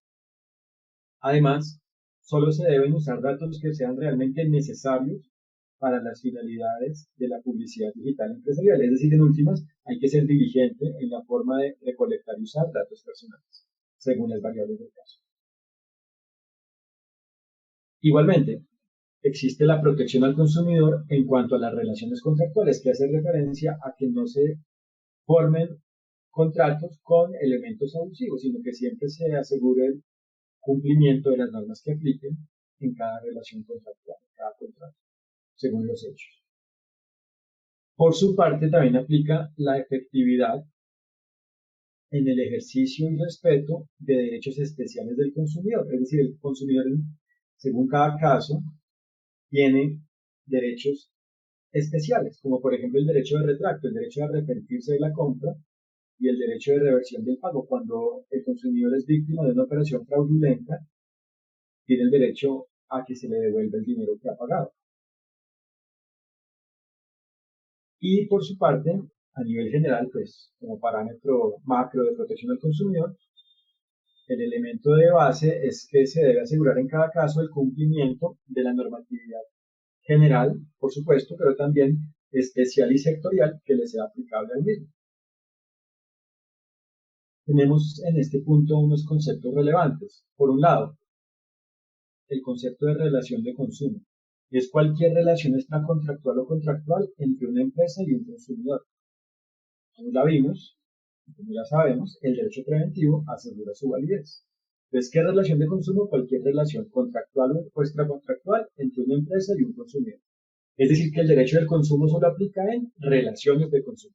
Además, solo se deben usar datos que sean realmente necesarios para las finalidades de la publicidad digital empresarial. Es decir, en últimas, hay que ser diligente en la forma de recolectar y usar datos personales, según las variables del caso. Igualmente, existe la protección al consumidor en cuanto a las relaciones contractuales, que hace referencia a que no se formen contratos con elementos abusivos, sino que siempre se asegure el cumplimiento de las normas que apliquen en cada relación contractual, en cada contrato, según los hechos. Por su parte, también aplica la efectividad en el ejercicio y respeto de derechos especiales del consumidor. Es decir, el consumidor, según cada caso, tiene derechos especiales, como por ejemplo el derecho de retracto, el derecho de arrepentirse de la compra y el derecho de reversión del pago. Cuando el consumidor es víctima de una operación fraudulenta, tiene el derecho a que se le devuelva el dinero que ha pagado. Y por su parte, a nivel general, pues como parámetro macro de protección al consumidor, el elemento de base es que se debe asegurar en cada caso el cumplimiento de la normatividad general, por supuesto, pero también especial y sectorial que le sea aplicable al mismo. Tenemos en este punto unos conceptos relevantes. Por un lado, el concepto de relación de consumo. Es cualquier relación extracontractual o contractual entre una empresa y un consumidor. Como la vimos, como ya sabemos, el derecho preventivo asegura su validez. Entonces, ¿qué relación de consumo? Cualquier relación contractual o extracontractual entre una empresa y un consumidor. Es decir, que el derecho del consumo solo aplica en relaciones de consumo.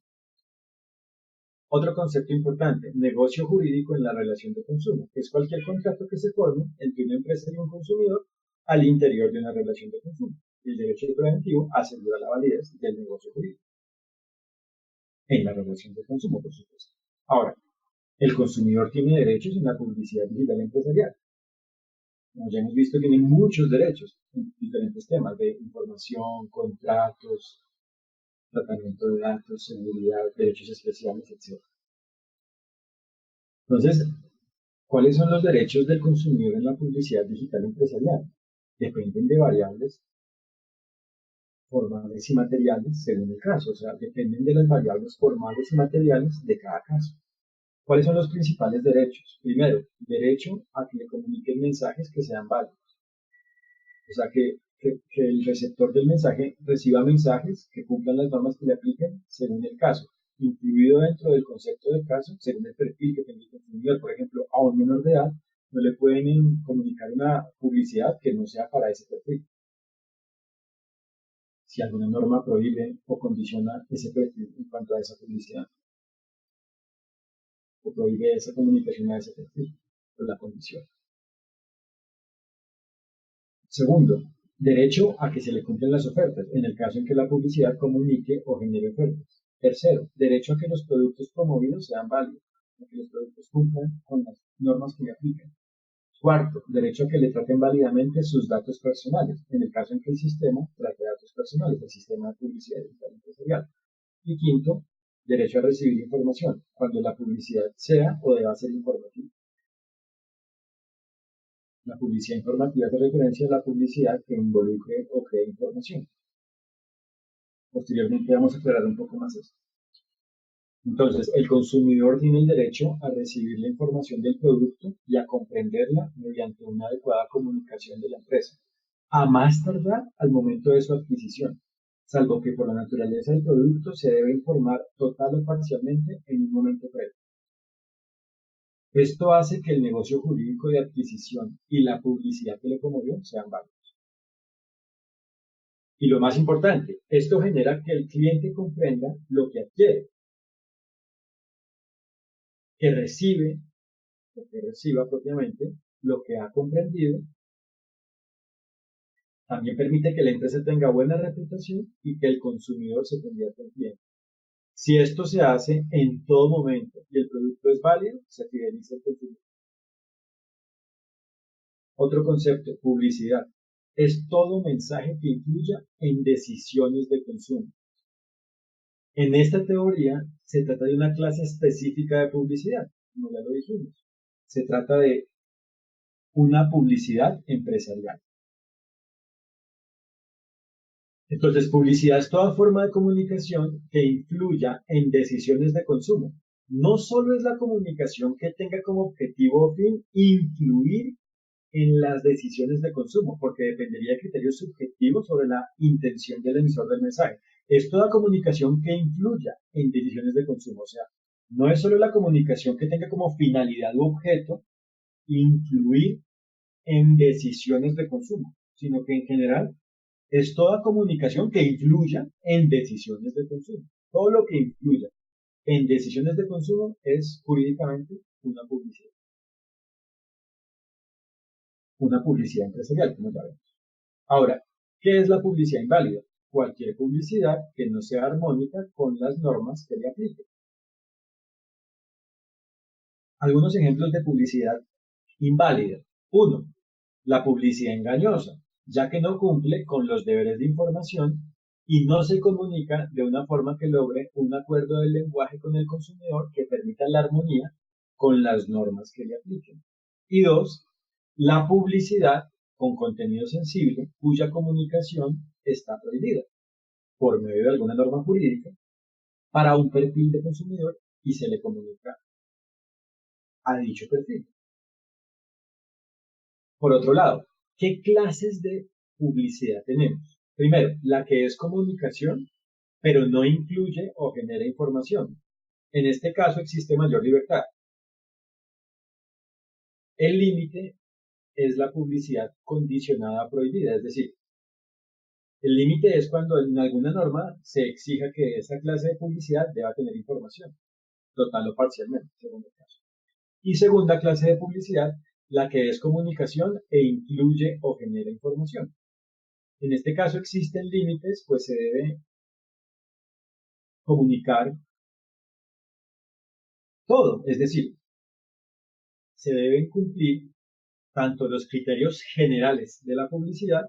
Otro concepto importante, negocio jurídico en la relación de consumo, que es cualquier contrato que se forme entre una empresa y un consumidor al interior de una relación de consumo. El derecho preventivo asegura la validez del negocio jurídico en la relación de consumo, por supuesto. Ahora, el consumidor tiene derechos en la publicidad digital empresarial. Como ya hemos visto, tiene muchos derechos en diferentes temas de información, contratos, tratamiento de datos, seguridad, derechos especiales, etc. Entonces, ¿cuáles son los derechos del consumidor en la publicidad digital empresarial? Dependen de variables formales y materiales según el caso, o sea, dependen de las variables formales y materiales de cada caso. ¿Cuáles son los principales derechos? Primero, derecho a que le comuniquen mensajes que sean válidos, o sea, que el receptor del mensaje reciba mensajes que cumplan las normas que le apliquen según el caso, incluido dentro del concepto de caso, según el perfil que tenga el consumidor. Por ejemplo, a un menor de edad no le pueden comunicar una publicidad que no sea para ese perfil. Si alguna norma prohíbe o condiciona ese perfil en cuanto a esa publicidad, o prohíbe esa comunicación a ese perfil, por la condición. Segundo, derecho a que se le cumplan las ofertas, en el caso en que la publicidad comunique o genere ofertas. Tercero, derecho a que los productos promovidos sean válidos, a que los productos cumplan con las normas que le aplican. Cuarto, derecho a que le traten válidamente sus datos personales, en el caso en que el sistema trate datos personales, el sistema de publicidad digital empresarial. Y quinto, derecho a recibir información, cuando la publicidad sea o deba ser informativa. La publicidad informativa hace referencia a la publicidad que involucre o cree información. Posteriormente vamos a aclarar un poco más esto. Entonces, el consumidor tiene el derecho a recibir la información del producto y a comprenderla mediante una adecuada comunicación de la empresa, a más tardar al momento de su adquisición, salvo que por la naturaleza del producto se debe informar total o parcialmente en un momento previo. Esto hace que el negocio jurídico de adquisición y la publicidad que le promovió sean válidos. Y lo más importante, esto genera que el cliente comprenda lo que adquiere, que recibe o que reciba propiamente lo que ha comprendido. También permite que la empresa tenga buena reputación y que el consumidor se convierta en cliente. Si esto se hace en todo momento y el producto es válido, se fideliza el consumidor. Otro concepto, publicidad. Es todo mensaje que influya en decisiones de consumo. En esta teoría se trata de una clase específica de publicidad, como ya lo dijimos. Se trata de una publicidad empresarial. Entonces, publicidad es toda forma de comunicación que influya en decisiones de consumo. No solo es la comunicación que tenga como objetivo o fin influir en las decisiones de consumo, porque dependería de criterios subjetivos sobre la intención del emisor del mensaje. Es toda comunicación que influya en decisiones de consumo. O sea, no es solo la comunicación que tenga como finalidad u objeto influir en decisiones de consumo, sino que en general es toda comunicación que influya en decisiones de consumo. Todo lo que influya en decisiones de consumo es jurídicamente una publicidad empresarial, como ya vemos. Ahora, ¿qué es la publicidad inválida? Cualquier publicidad que no sea armónica con las normas que le apliquen. Algunos ejemplos de publicidad inválida. 1. La publicidad engañosa, ya que no cumple con los deberes de información y no se comunica de una forma que logre un acuerdo del lenguaje con el consumidor que permita la armonía con las normas que le apliquen. Y 2. La publicidad con contenido sensible cuya comunicación está prohibida por medio de alguna norma jurídica para un perfil de consumidor y se le comunica a dicho perfil. Por otro lado, ¿qué clases de publicidad tenemos? Primero, la que es comunicación, pero no incluye o genera información. En este caso existe mayor libertad. El límite es la publicidad condicionada prohibida, es decir, el límite es cuando en alguna norma se exija que esa clase de publicidad deba tener información, total o parcialmente, según el caso. Y segunda clase de publicidad, la que es comunicación e incluye o genera información. En este caso existen límites, pues se debe comunicar todo, es decir, se deben cumplir tanto los criterios generales de la publicidad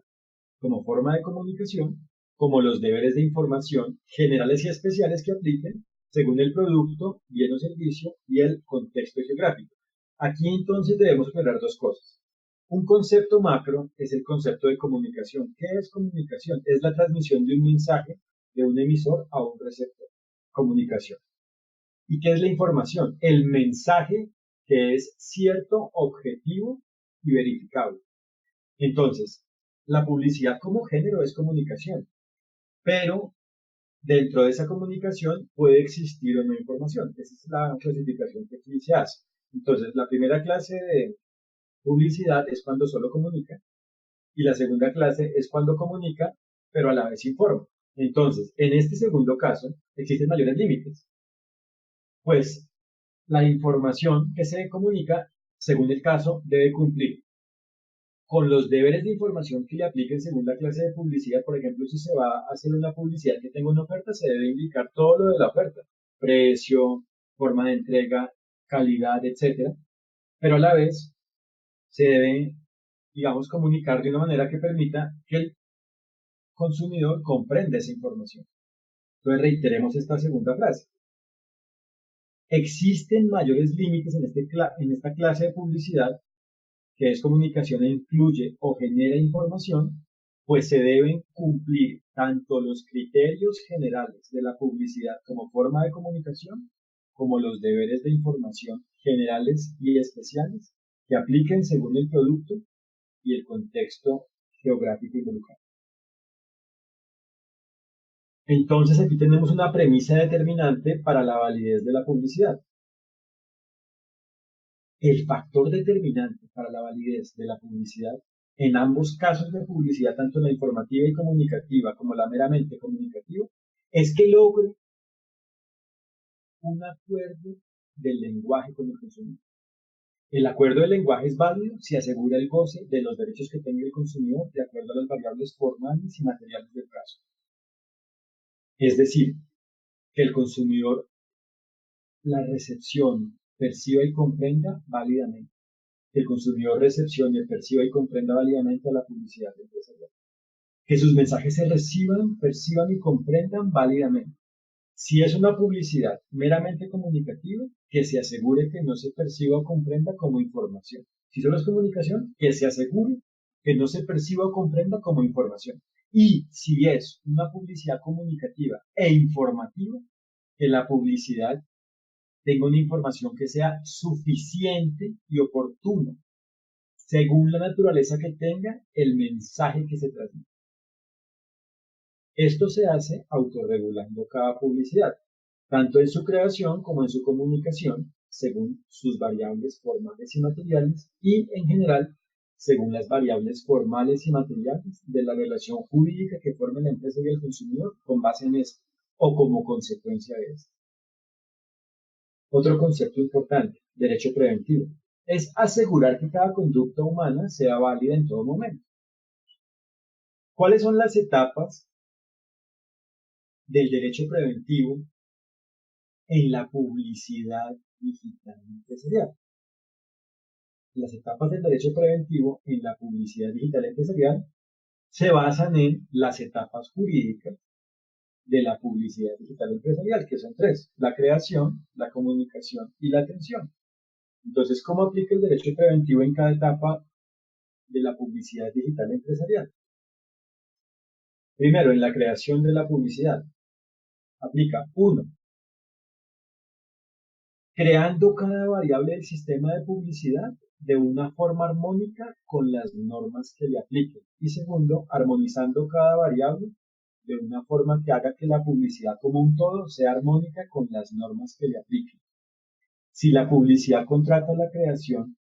como forma de comunicación, como los deberes de información generales y especiales que apliquen según el producto, bien o servicio y el contexto geográfico. Aquí entonces debemos aclarar dos cosas. Un concepto macro es el concepto de comunicación. ¿Qué es comunicación? Es la transmisión de un mensaje de un emisor a un receptor. Comunicación. ¿Y qué es la información? El mensaje que es cierto, objetivo y verificable. Entonces, la publicidad como género es comunicación, pero dentro de esa comunicación puede existir o no información. Esa es la clasificación que aquí se hace. Entonces, la primera clase de publicidad es cuando solo comunica y la segunda clase es cuando comunica, pero a la vez informa. Entonces, en este segundo caso, existen mayores límites, pues la información que se comunica, según el caso, debe cumplir con los deberes de información que le apliquen según la clase de publicidad. Por ejemplo, si se va a hacer una publicidad que tenga una oferta, se debe indicar todo lo de la oferta, precio, forma de entrega, calidad, etcétera. Pero a la vez se debe, digamos, comunicar de una manera que permita que el consumidor comprenda esa información. Entonces reiteremos esta segunda frase. Existen mayores límites en esta clase de publicidad que es comunicación e incluye o genera información, pues se deben cumplir tanto los criterios generales de la publicidad como forma de comunicación, como los deberes de información generales y especiales que apliquen según el producto y el contexto geográfico involucrado. Entonces aquí tenemos una premisa determinante para la validez de la publicidad. El factor determinante para la validez de la publicidad en ambos casos de publicidad, tanto la informativa y comunicativa como la meramente comunicativa, es que logre un acuerdo del lenguaje con el consumidor. El acuerdo del lenguaje es válido si asegura el goce de los derechos que tenga el consumidor de acuerdo a las variables formales y materiales del caso. Es decir, que el consumidor la recepción, perciba y comprenda válidamente. Que el consumidor recepcione, perciba y comprenda válidamente a la publicidad empresarial. Que sus mensajes se reciban, perciban y comprendan válidamente. Si es una publicidad meramente comunicativa, que se asegure que no se perciba o comprenda como información. Si solo es comunicación, que se asegure que no se perciba o comprenda como información. Y si es una publicidad comunicativa e informativa, que la publicidad tenga una información que sea suficiente y oportuna, según la naturaleza que tenga el mensaje que se transmite. Esto se hace autorregulando cada publicidad, tanto en su creación como en su comunicación, según sus variables formales y materiales, y en general, según las variables formales y materiales de la relación jurídica que forma la empresa y el consumidor con base en esto, o como consecuencia de esto. Otro concepto importante, derecho preventivo, es asegurar que cada conducta humana sea válida en todo momento. ¿Cuáles son las etapas del derecho preventivo en la publicidad digital empresarial? Las etapas del derecho preventivo en la publicidad digital empresarial se basan en las etapas jurídicas de la publicidad digital empresarial, que son tres: la creación, la comunicación y la atención. Entonces, ¿cómo aplica el derecho preventivo en cada etapa de la publicidad digital empresarial? Primero, en la creación de la publicidad, aplica 1. Creando cada variable del sistema de publicidad de una forma armónica con las normas que le apliquen. Y segundo, armonizando cada variable de una forma que haga que la publicidad como un todo sea armónica con las normas que le apliquen. Si la publicidad contrata la creación,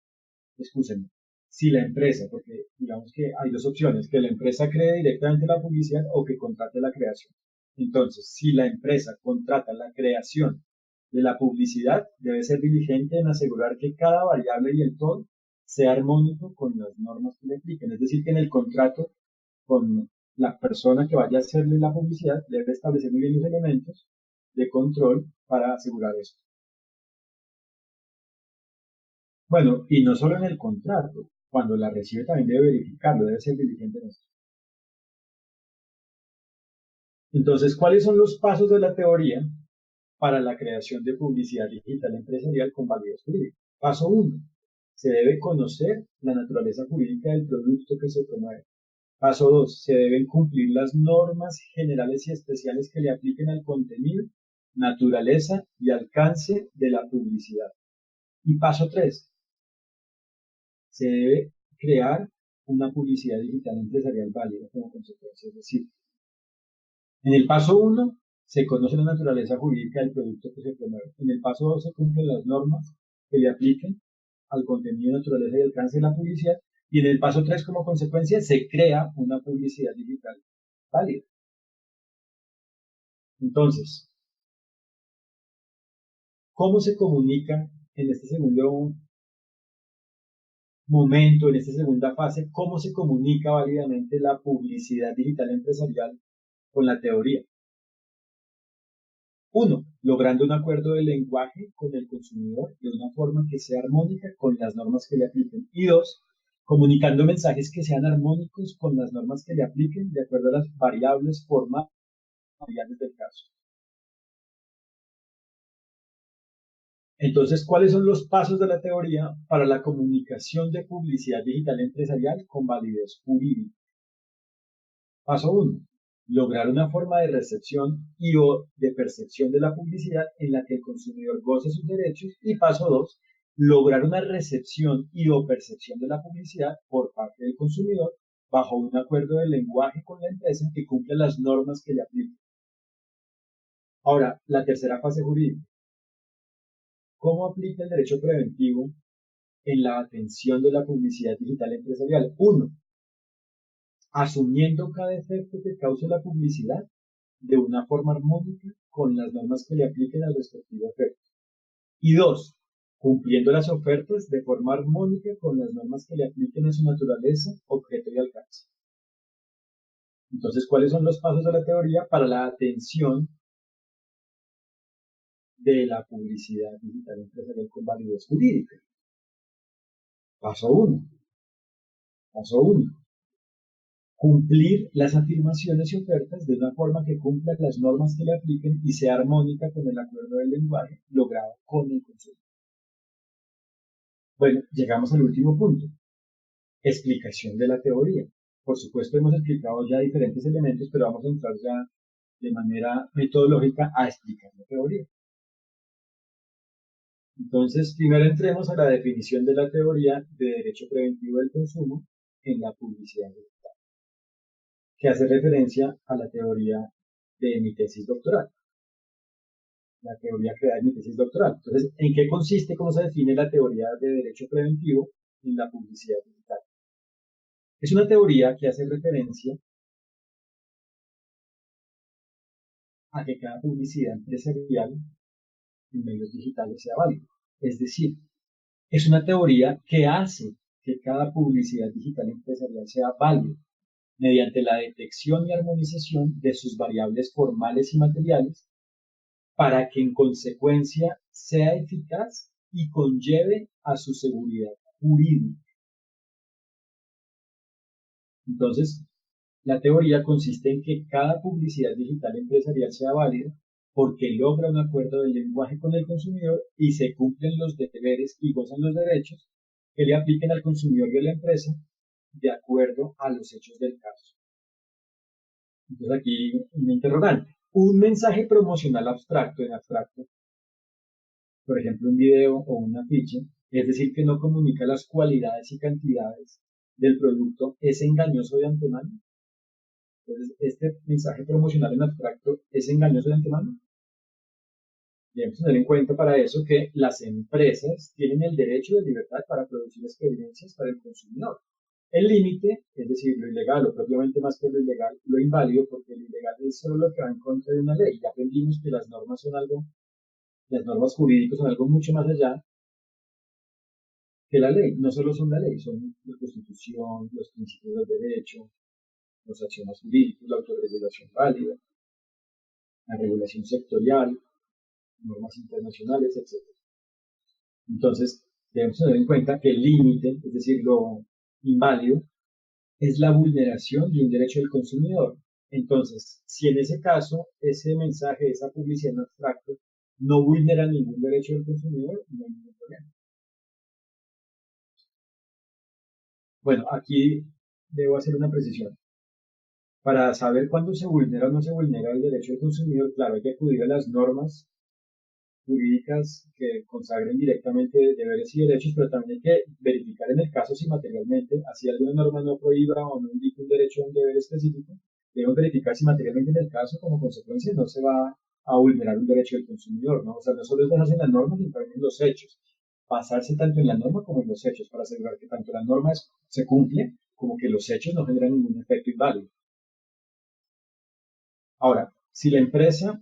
escúchenme, si la empresa, porque digamos que hay dos opciones, que la empresa cree directamente la publicidad o que contrate la creación. Entonces, si la empresa contrata la creación de la publicidad, debe ser diligente en asegurar que cada variable y el todo sea armónico con las normas que le apliquen. Es decir, que en el contrato con la persona que vaya a hacerle la publicidad debe establecer muy bien los elementos de control para asegurar esto. Bueno, y no solo en el contrato, cuando la recibe también debe verificarlo, debe ser diligente en esto. Entonces, ¿cuáles son los pasos de la teoría para la creación de publicidad digital empresarial con validez jurídica? Paso 1. Se debe conocer la naturaleza jurídica del producto que se promueve. Paso 2. Se deben cumplir las normas generales y especiales que le apliquen al contenido, naturaleza y alcance de la publicidad. Y paso 3. Se debe crear una publicidad digital empresarial válida como consecuencia. Es decir, en el paso 1 se conoce la naturaleza jurídica del producto que se promueve. En el paso 2 se cumplen las normas que le apliquen al contenido, naturaleza y alcance de la publicidad. Y en el paso 3, como consecuencia, se crea una publicidad digital válida. Entonces, ¿cómo se comunica en este segundo momento, en esta segunda fase, cómo se comunica válidamente la publicidad digital empresarial con la teoría? 1. Logrando un acuerdo de lenguaje con el consumidor de una forma que sea armónica con las normas que le apliquen. Y 2. Comunicando mensajes que sean armónicos con las normas que le apliquen de acuerdo a las variables formales del caso. Entonces, ¿cuáles son los pasos de la teoría para la comunicación de publicidad digital empresarial con validez jurídica? Paso 1. Lograr una forma de recepción y o de percepción de la publicidad en la que el consumidor goce sus derechos. Y paso 2. Lograr una recepción y o percepción de la publicidad por parte del consumidor bajo un acuerdo de lenguaje con la empresa que cumpla las normas que le apliquen. Ahora, la tercera fase jurídica. ¿Cómo aplica el derecho preventivo en la atención de la publicidad digital empresarial? 1. Asumiendo cada efecto que cause la publicidad de una forma armónica con las normas que le apliquen al respectivo efecto. Y 2. Cumpliendo las ofertas de forma armónica con las normas que le apliquen a su naturaleza, objeto y alcance. Entonces, ¿cuáles son los pasos de la teoría para la atención de la publicidad digital empresarial con validez jurídica? Paso 1. Paso 1. Cumplir las afirmaciones y ofertas de una forma que cumpla las normas que le apliquen y sea armónica con el acuerdo del lenguaje logrado con el consumidor. Bueno, llegamos al último punto. Explicación de la teoría. Por supuesto, hemos explicado ya diferentes elementos, pero vamos a entrar ya de manera metodológica a explicar la teoría. Entonces, primero entremos a la definición de la teoría de derecho preventivo del consumo en la publicidad digital, que hace referencia a la teoría de mi tesis doctoral, la teoría creada en mi tesis doctoral. Entonces, ¿en qué consiste, cómo se define la teoría de derecho preventivo en la publicidad digital? Es una teoría que hace referencia a que cada publicidad empresarial en medios digitales sea válida. Es decir, es una teoría que hace que cada publicidad digital empresarial sea válida mediante la detección y armonización de sus variables formales y materiales para que en consecuencia sea eficaz y conlleve a su seguridad jurídica. Entonces, la teoría consiste en que cada publicidad digital empresarial sea válida porque logra un acuerdo del lenguaje con el consumidor y se cumplen los deberes y gozan los derechos que le apliquen al consumidor y a la empresa de acuerdo a los hechos del caso. Entonces aquí un interrogante. Un mensaje promocional abstracto en abstracto, por ejemplo un video o un afiche, es decir, que no comunica las cualidades y cantidades del producto, ¿es engañoso de antemano? Entonces, este mensaje promocional en abstracto es engañoso de antemano. Debemos tener en cuenta para eso que las empresas tienen el derecho de libertad para producir experiencias para el consumidor. El límite, es decir, lo ilegal o propiamente más que lo ilegal, lo inválido, porque lo ilegal es solo lo que va en contra de una ley. Ya aprendimos que las normas son algo, las normas jurídicas son algo mucho más allá que la ley. No solo son la ley, son la Constitución, los principios del derecho, los acciones jurídicos, la autorregulación válida, la regulación sectorial, normas internacionales, etc. Entonces, debemos tener en cuenta que el límite, es decir, lo inválido, es la vulneración de un derecho del consumidor. Entonces, si en ese caso ese mensaje, esa publicidad en abstracto, no vulnera ningún derecho del consumidor, no hay ningún problema. Bueno, aquí debo hacer una precisión. Para saber cuándo se vulnera o no se vulnera el derecho del consumidor, claro, hay que acudir a las normas jurídicas que consagren directamente deberes y derechos, pero también hay que verificar en el caso si materialmente, así alguna norma no prohíba o no indica un derecho o un deber específico, debemos verificar si materialmente en el caso, como consecuencia, no se va a vulnerar un derecho del consumidor, ¿no? O sea, no solo es basarse en las normas, sino también en los hechos. Basarse tanto en la norma como en los hechos, para asegurar que tanto la norma se cumple, como que los hechos no generan ningún efecto inválido. Ahora, si la empresa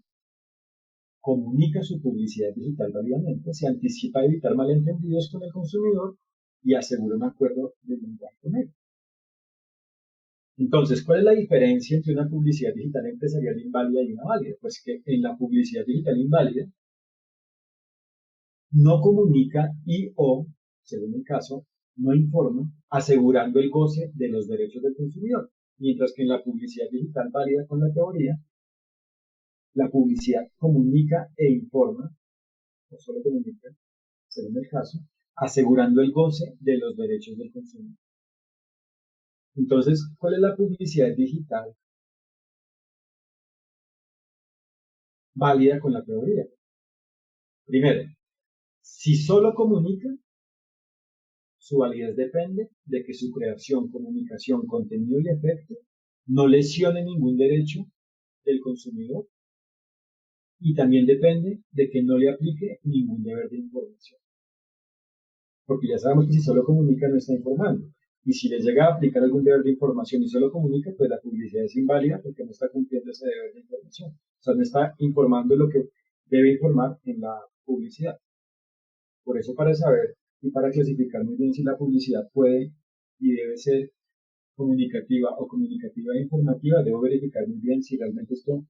comunica su publicidad digital válidamente, se anticipa a evitar malentendidos con el consumidor y asegura un acuerdo de lenguaje con él. Entonces, ¿cuál es la diferencia entre una publicidad digital empresarial inválida y una válida? Pues que en la publicidad digital inválida no comunica y o, según el caso, no informa, asegurando el goce de los derechos del consumidor. Mientras que en la publicidad digital válida con la teoría, la publicidad comunica e informa, no solo comunica, según el caso, asegurando el goce de los derechos del consumidor. Entonces, ¿cuál es la publicidad digital válida con la teoría? Primero, si solo comunica, su validez depende de que su creación, comunicación, contenido y efecto no lesione ningún derecho del consumidor y también depende de que no le aplique ningún deber de información. Porque ya sabemos que si solo comunica no está informando. Y si les llega a aplicar algún deber de información y solo comunica, pues la publicidad es inválida porque no está cumpliendo ese deber de información. O sea, no está informando lo que debe informar en la publicidad. Por eso, para saber y para clasificar muy bien si la publicidad puede y debe ser comunicativa o comunicativa e informativa, debo verificar muy bien si realmente esto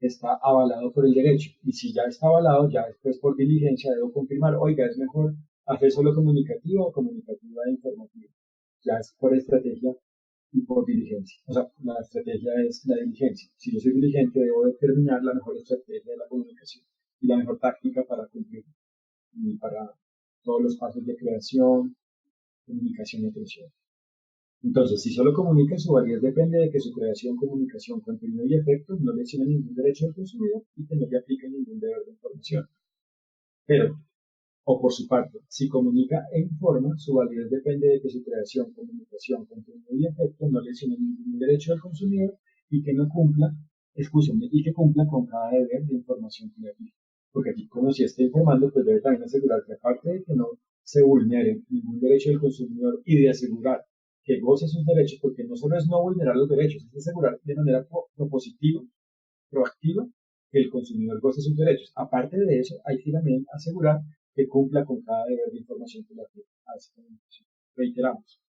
está avalado por el derecho. Y si ya está avalado, ya después por diligencia debo confirmar, oiga, es mejor hacer solo comunicativo o comunicativa e informativa. Ya es por estrategia y por diligencia. O sea, la estrategia es la diligencia. Si yo soy diligente, debo determinar la mejor estrategia de la comunicación y la mejor táctica para cumplir y para todos los pasos de creación, comunicación y atención. Entonces, si solo comunica, su validez depende de que su creación, comunicación, contenido y efectos no lesione ningún derecho del consumidor y que no le aplique ningún deber de información. Pero, o por su parte, si comunica e informa, su validez depende de que su creación, comunicación, contenido y efectos no lesione ningún derecho del consumidor y que no cumpla, escúchenme, y que cumpla con cada deber de información que le aplique. Porque aquí, como si esté informando, pues debe también asegurar que aparte de que no se vulnere ningún derecho del consumidor y de asegurar que goce sus derechos, porque no solo es no vulnerar los derechos, es asegurar de manera propositiva, proactiva, que el consumidor goce sus derechos. Aparte de eso, hay que también asegurar que cumpla con cada deber de información que le hace. Reiteramos,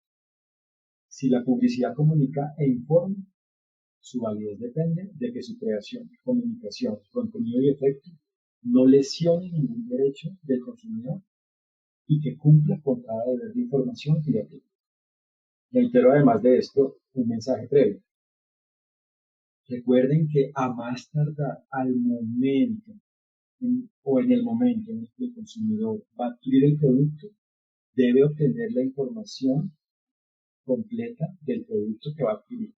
si la publicidad comunica e informa, su validez depende de que su creación, comunicación, contenido y efecto no lesione ningún derecho del consumidor y que cumpla con cada deber de información que le aplica. Reitero además de esto un mensaje previo. Recuerden que a más tardar al momento o en el momento en el que el consumidor va a adquirir el producto, debe obtener la información completa del producto que va a adquirir.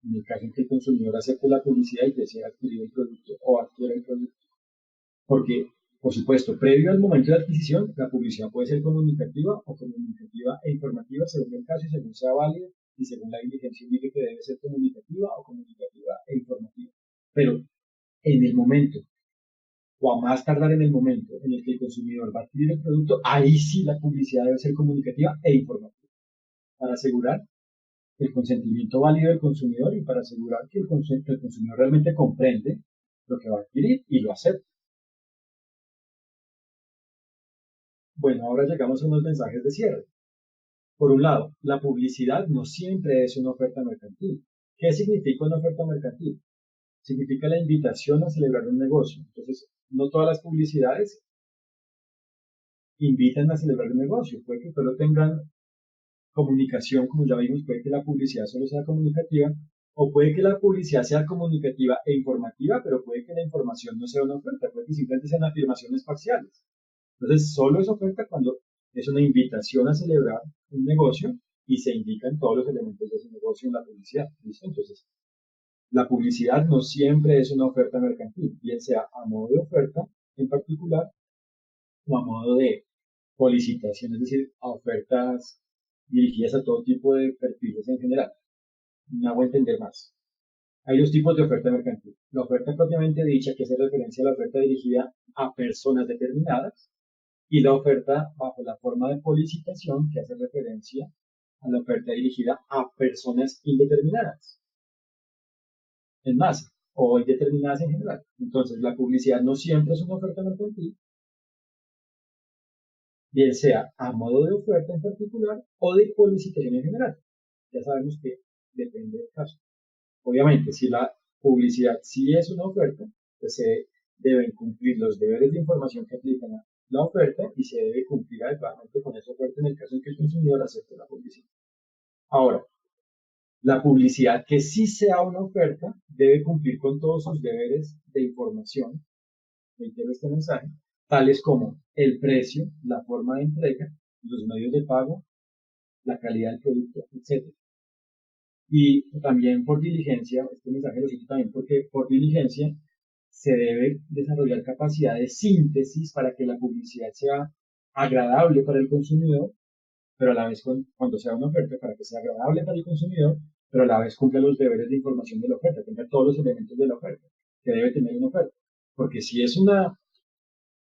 En el caso en que el consumidor acepte la publicidad y desea adquirir el producto o adquiera el producto. Porque, por supuesto, previo al momento de adquisición, la publicidad puede ser comunicativa o comunicativa e informativa según el caso y según sea válido y según la diligencia indique que debe ser comunicativa o comunicativa e informativa. Pero en el momento, o a más tardar en el momento en el que el consumidor va a adquirir el producto, ahí sí la publicidad debe ser comunicativa e informativa, para asegurar el consentimiento válido del consumidor y para asegurar que el consumidor realmente comprende lo que va a adquirir y lo acepta. Bueno, ahora llegamos a unos mensajes de cierre. Por un lado, la publicidad no siempre es una oferta mercantil. ¿Qué significa una oferta mercantil? Significa la invitación a celebrar un negocio. Entonces, no todas las publicidades invitan a celebrar un negocio. Puede que solo tengan comunicación, como ya vimos, puede que la publicidad solo sea comunicativa, O puede que la publicidad sea comunicativa e informativa, pero puede que la información no sea una oferta, puede que simplemente sean afirmaciones parciales. Entonces, solo es oferta cuando es una invitación a celebrar un negocio y se indican todos los elementos de ese negocio en la publicidad. ¿Listo? Entonces, la publicidad no siempre es una oferta mercantil, bien sea a modo de oferta en particular o a modo de solicitación, es decir, a ofertas dirigidas a todo tipo de perfiles en general. Me hago entender más. Hay dos tipos de oferta mercantil. La oferta propiamente dicha, que hace referencia a la oferta dirigida a personas determinadas, y la oferta bajo la forma de solicitación, que hace referencia a la oferta dirigida a personas indeterminadas, en masa, o indeterminadas en general. Entonces, la publicidad no siempre es una oferta mercantil, bien sea a modo de oferta en particular o de solicitación en general. Ya sabemos que depende del caso. Obviamente, si la publicidad sí es una oferta, pues se deben cumplir los deberes de información que aplican a la oferta y se debe cumplir adecuadamente con esa oferta en el caso en que el consumidor acepte la publicidad. Ahora, la publicidad que sí sea una oferta debe cumplir con todos sus deberes de información, reitero este mensaje, tales como el precio, la forma de entrega, los medios de pago, la calidad del producto, etc. Y también por diligencia, este mensaje lo cito también porque por diligencia se debe desarrollar capacidad de síntesis para que la publicidad sea agradable para el consumidor, pero a la vez cuando sea una oferta, para que sea agradable para el consumidor, pero a la vez cumpla los deberes de información de la oferta, tenga todos los elementos de la oferta que debe tener una oferta. Porque si es una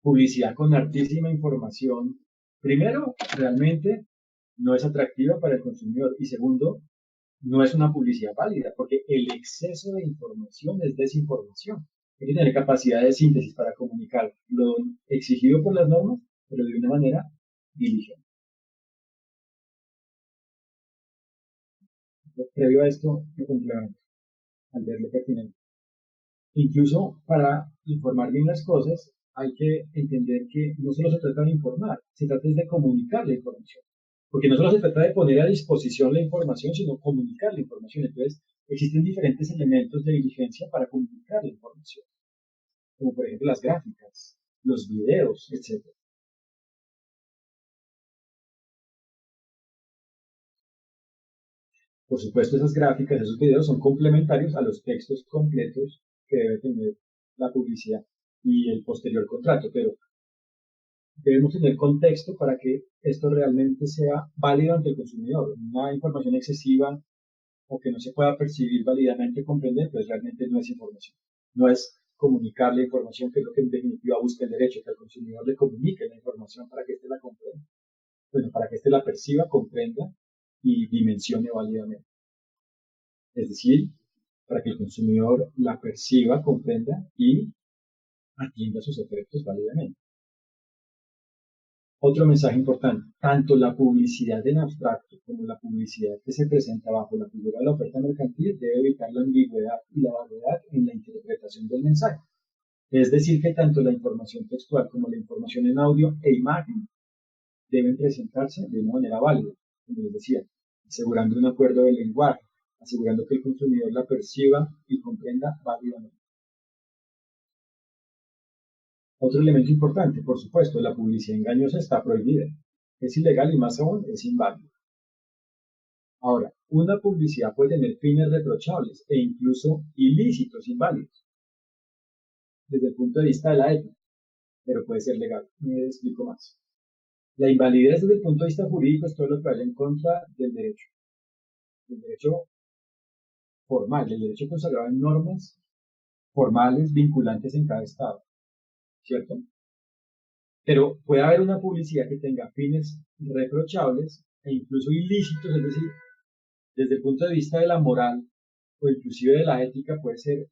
publicidad con altísima información, primero, realmente no es atractiva para el consumidor y segundo, no es una publicidad válida, porque el exceso de información es desinformación. Hay que tener capacidad de síntesis para comunicar lo exigido por las normas, pero de una manera diligente. Previo a esto, lo complemento, al verlo pertinente. Incluso para informar bien las cosas, hay que entender que no solo se trata de informar, se trata de comunicar la información. Porque no solo se trata de poner a disposición la información, sino comunicar la información. Entonces, existen diferentes elementos de diligencia para comunicar la información, como por ejemplo las gráficas, los videos, etc. Por supuesto, esas gráficas, esos videos son complementarios a los textos completos que debe tener la publicidad y el posterior contrato, pero debemos tener contexto para que esto realmente sea válido ante el consumidor. Una información excesiva o que no se pueda percibir válidamente, comprender, pues realmente no es información. No es comunicar la información, que es lo que en definitiva busca el derecho, que al consumidor le comunique la información para que éste la comprenda. Bueno, para que éste la perciba, comprenda y dimensione válidamente. Es decir, para que el consumidor la perciba, comprenda y atienda sus efectos válidamente. Otro mensaje importante, tanto la publicidad en abstracto como la publicidad que se presenta bajo la figura de la oferta mercantil debe evitar la ambigüedad y la vaguedad en la interpretación del mensaje. Es decir, que tanto la información textual como la información en audio e imagen deben presentarse de una manera válida, como les decía, asegurando un acuerdo del lenguaje, asegurando que el consumidor la perciba y comprenda válidamente. Otro elemento importante, por supuesto, la publicidad engañosa está prohibida. Es ilegal y más aún es inválido. Ahora, una publicidad puede tener fines reprochables e incluso ilícitos, inválidos, desde el punto de vista de la ética, pero puede ser legal. Me explico más. La invalidez desde el punto de vista jurídico es todo lo que vaya en contra del derecho formal, del derecho consagrado en normas formales vinculantes en cada estado, ¿cierto? Pero puede haber una publicidad que tenga fines reprochables e incluso ilícitos, es decir, desde el punto de vista de la moral o inclusive de la ética puede ser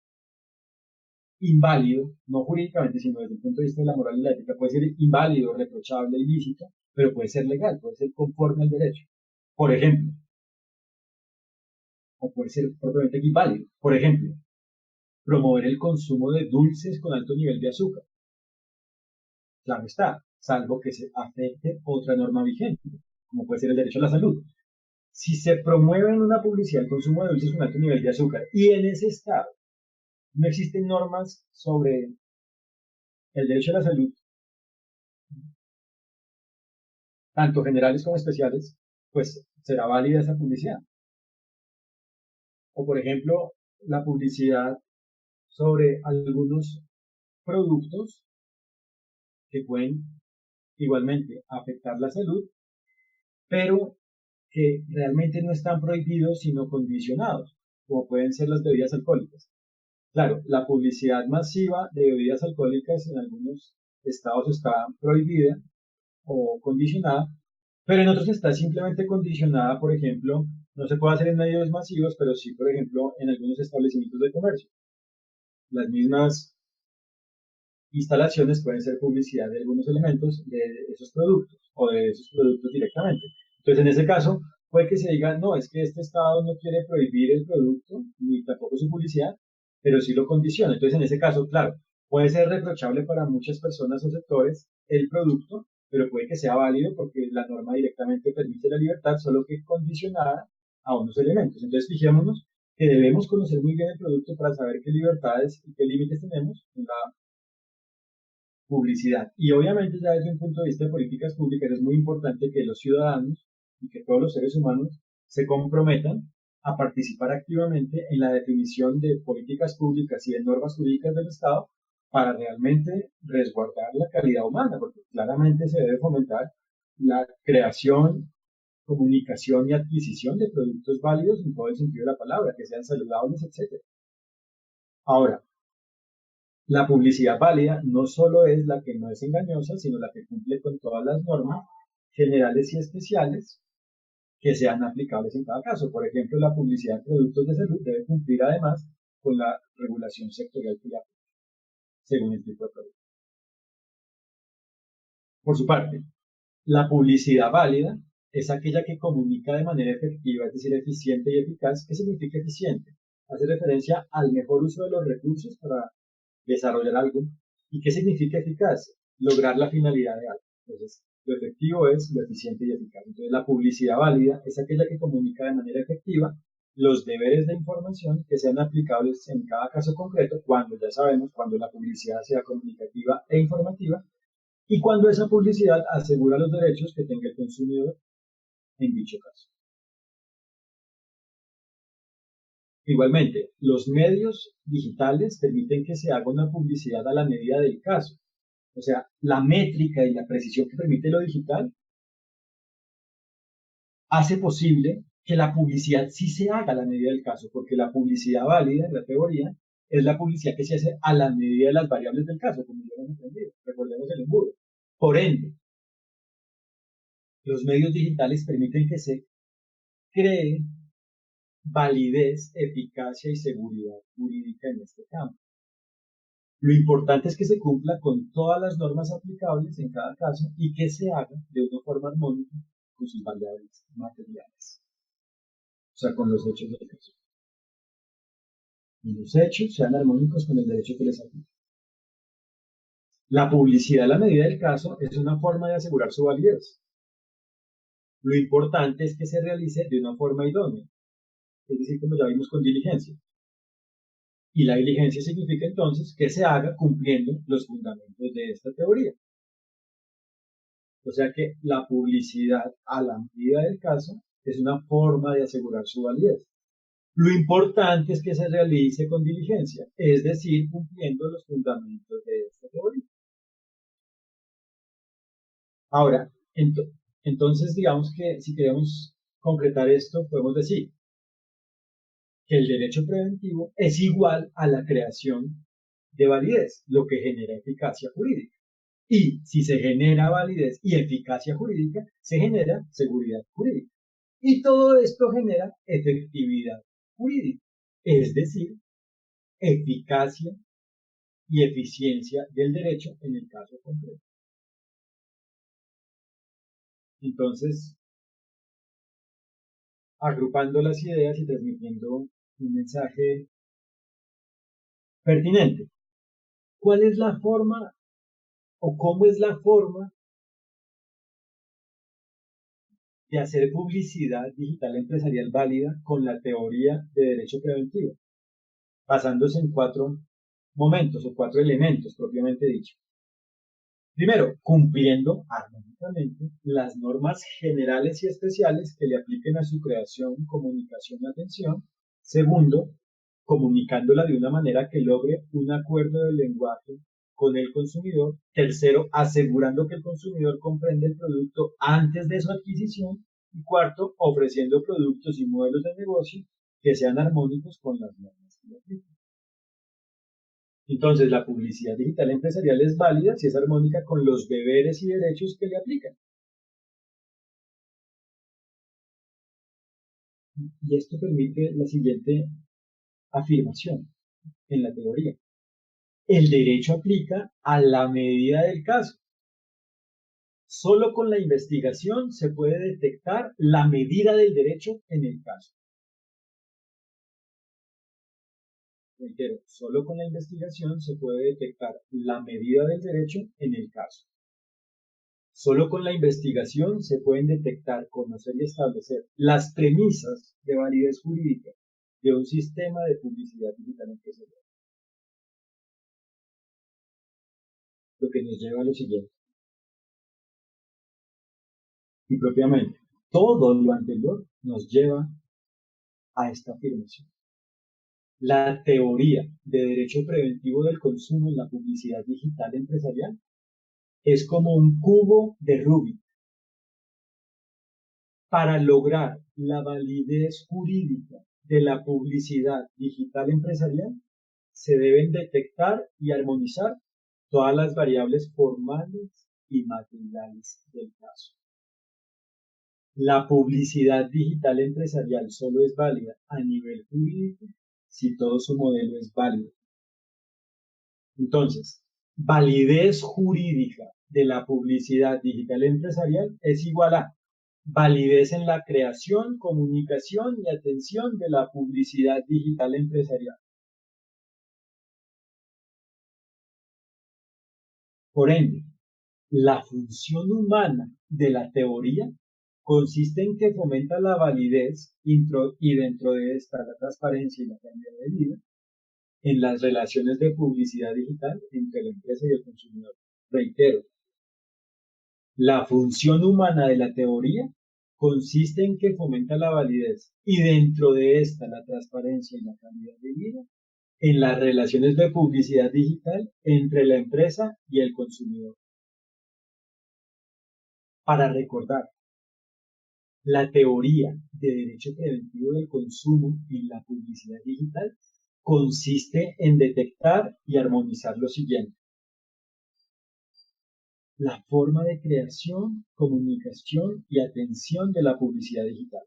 inválido, no jurídicamente, sino desde el punto de vista de la moral y la ética, puede ser inválido, reprochable, ilícito, pero puede ser legal, puede ser conforme al derecho. Por ejemplo, o puede ser propiamente inválido. Por ejemplo, promover el consumo de dulces con alto nivel de azúcar. Claro está, salvo que se afecte otra norma vigente, como puede ser el derecho a la salud. Si se promueve en una publicidad el consumo de dulces con alto nivel de azúcar y en ese estado no existen normas sobre el derecho a la salud, tanto generales como especiales, pues será válida esa publicidad. O por ejemplo, la publicidad sobre algunos productos que pueden igualmente afectar la salud, pero que realmente no están prohibidos sino condicionados, como pueden ser las bebidas alcohólicas. Claro, la publicidad masiva de bebidas alcohólicas en algunos estados está prohibida o condicionada, pero en otros está simplemente condicionada, por ejemplo, no se puede hacer en medios masivos, pero sí, por ejemplo, en algunos establecimientos de comercio. Las mismas instalaciones pueden ser publicidad de algunos elementos de esos productos o de esos productos directamente. Entonces, en ese caso, puede que se diga, no, es que este Estado no quiere prohibir el producto, ni tampoco su publicidad, pero sí lo condiciona. Entonces, en ese caso, claro, puede ser reprochable para muchas personas o sectores el producto, pero puede que sea válido porque la norma directamente permite la libertad, solo que condicionada a unos elementos. Entonces, fijémonos que debemos conocer muy bien el producto para saber qué libertades y qué límites tenemos en la publicidad. Y obviamente ya desde un punto de vista de políticas públicas es muy importante que los ciudadanos y que todos los seres humanos se comprometan a participar activamente en la definición de políticas públicas y de normas jurídicas del Estado para realmente resguardar la calidad humana, porque claramente se debe fomentar la creación, comunicación y adquisición de productos válidos en todo el sentido de la palabra, que sean saludables, etc. Ahora, la publicidad válida no solo es la que no es engañosa, sino la que cumple con todas las normas generales y especiales que sean aplicables en cada caso. Por ejemplo, la publicidad de productos de salud debe cumplir además con la regulación sectorial que ya según el tipo de producto. Por su parte, la publicidad válida es aquella que comunica de manera efectiva, es decir, eficiente y eficaz. ¿Qué significa eficiente? Hace referencia al mejor uso de los recursos para desarrollar algo. ¿Y qué significa eficaz? Lograr la finalidad de algo. Entonces, lo efectivo es lo eficiente y eficaz. Entonces, la publicidad válida es aquella que comunica de manera efectiva los deberes de información que sean aplicables en cada caso concreto, cuando ya sabemos, cuando la publicidad sea comunicativa e informativa, y cuando esa publicidad asegura los derechos que tenga el consumidor en dicho caso. Igualmente, los medios digitales permiten que se haga una publicidad a la medida del caso. O sea, la métrica y la precisión que permite lo digital hace posible que la publicidad sí se haga a la medida del caso, porque la publicidad válida, en la teoría, es la publicidad que se hace a la medida de las variables del caso, como ya hemos aprendido. Recordemos el embudo. Por ende, los medios digitales permiten que se cree validez, eficacia y seguridad jurídica en este campo. Lo importante es que se cumpla con todas las normas aplicables en cada caso y que se haga de una forma armónica con sus variables materiales, o sea, con los hechos del caso. Y los hechos sean armónicos con el derecho que les aplica. La publicidad a la medida del caso es una forma de asegurar su validez. Lo importante es que se realice de una forma idónea, es decir, como ya vimos, con diligencia. Y la diligencia significa entonces que se haga cumpliendo los fundamentos de esta teoría. O sea que la publicidad a la medida del caso es una forma de asegurar su validez. Lo importante es que se realice con diligencia, es decir, cumpliendo los fundamentos de esta teoría. Ahora, entonces digamos que si queremos concretar esto, podemos decir que el derecho preventivo es igual a la creación de validez, lo que genera eficacia jurídica. Y si se genera validez y eficacia jurídica, se genera seguridad jurídica. Y todo esto genera efectividad jurídica, es decir, eficacia y eficiencia del derecho en el caso concreto. Entonces, agrupando las ideas y transmitiendo un mensaje pertinente. ¿Cuál es la forma o cómo es la forma de hacer publicidad digital empresarial válida con la teoría de derecho preventivo, basándose en 4 momentos o 4 elementos propiamente dicho. Primero, cumpliendo armónicamente las normas generales y especiales que le apliquen a su creación, comunicación y atención. Segundo, comunicándola de una manera que logre un acuerdo de lenguaje con el consumidor. Tercero, asegurando que el consumidor comprende el producto antes de su adquisición. Y cuarto, ofreciendo productos y modelos de negocio que sean armónicos con las normas que le apliquen. Entonces, la publicidad digital empresarial es válida si es armónica con los deberes y derechos que le aplican. Y esto permite la siguiente afirmación en la teoría. El derecho aplica a la medida del caso. Solo con la investigación se puede detectar la medida del derecho en el caso. Reitero, solo con la investigación se puede detectar la medida del derecho en el caso. Solo con la investigación se pueden detectar, conocer y establecer las premisas de validez jurídica de un sistema de publicidad digital empresarial. Lo que nos lleva a lo siguiente. Y propiamente, todo lo anterior nos lleva a esta afirmación. La teoría de derecho preventivo del consumo en la publicidad digital empresarial es como un cubo de Rubik. Para lograr la validez jurídica de la publicidad digital empresarial, se deben detectar y armonizar todas las variables formales y materiales del caso. La publicidad digital empresarial solo es válida a nivel jurídico si todo su modelo es válido. Entonces, validez jurídica de la publicidad digital empresarial es igual a validez en la creación, comunicación y atención de la publicidad digital empresarial. Por ende, la función humana de la teoría consiste en que fomenta la validez y dentro de esta la transparencia y la calidad de vida en las relaciones de publicidad digital entre la empresa y el consumidor. Reitero, la función humana de la teoría consiste en que fomenta la validez y dentro de esta la transparencia y la calidad de vida en las relaciones de publicidad digital entre la empresa y el consumidor. Para recordar, la teoría de derecho preventivo del consumo en la publicidad digital consiste en detectar y armonizar lo siguiente: la forma de creación, comunicación y atención de la publicidad digital,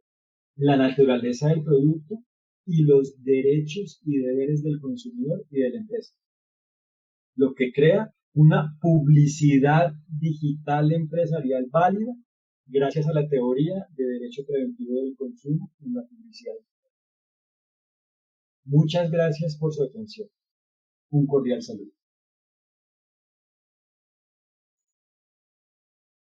la naturaleza del producto y los derechos y deberes del consumidor y de la empresa, lo que crea una publicidad digital empresarial válida gracias a la teoría de derecho preventivo del consumo en la publicidad. Muchas gracias por su atención. Un cordial saludo.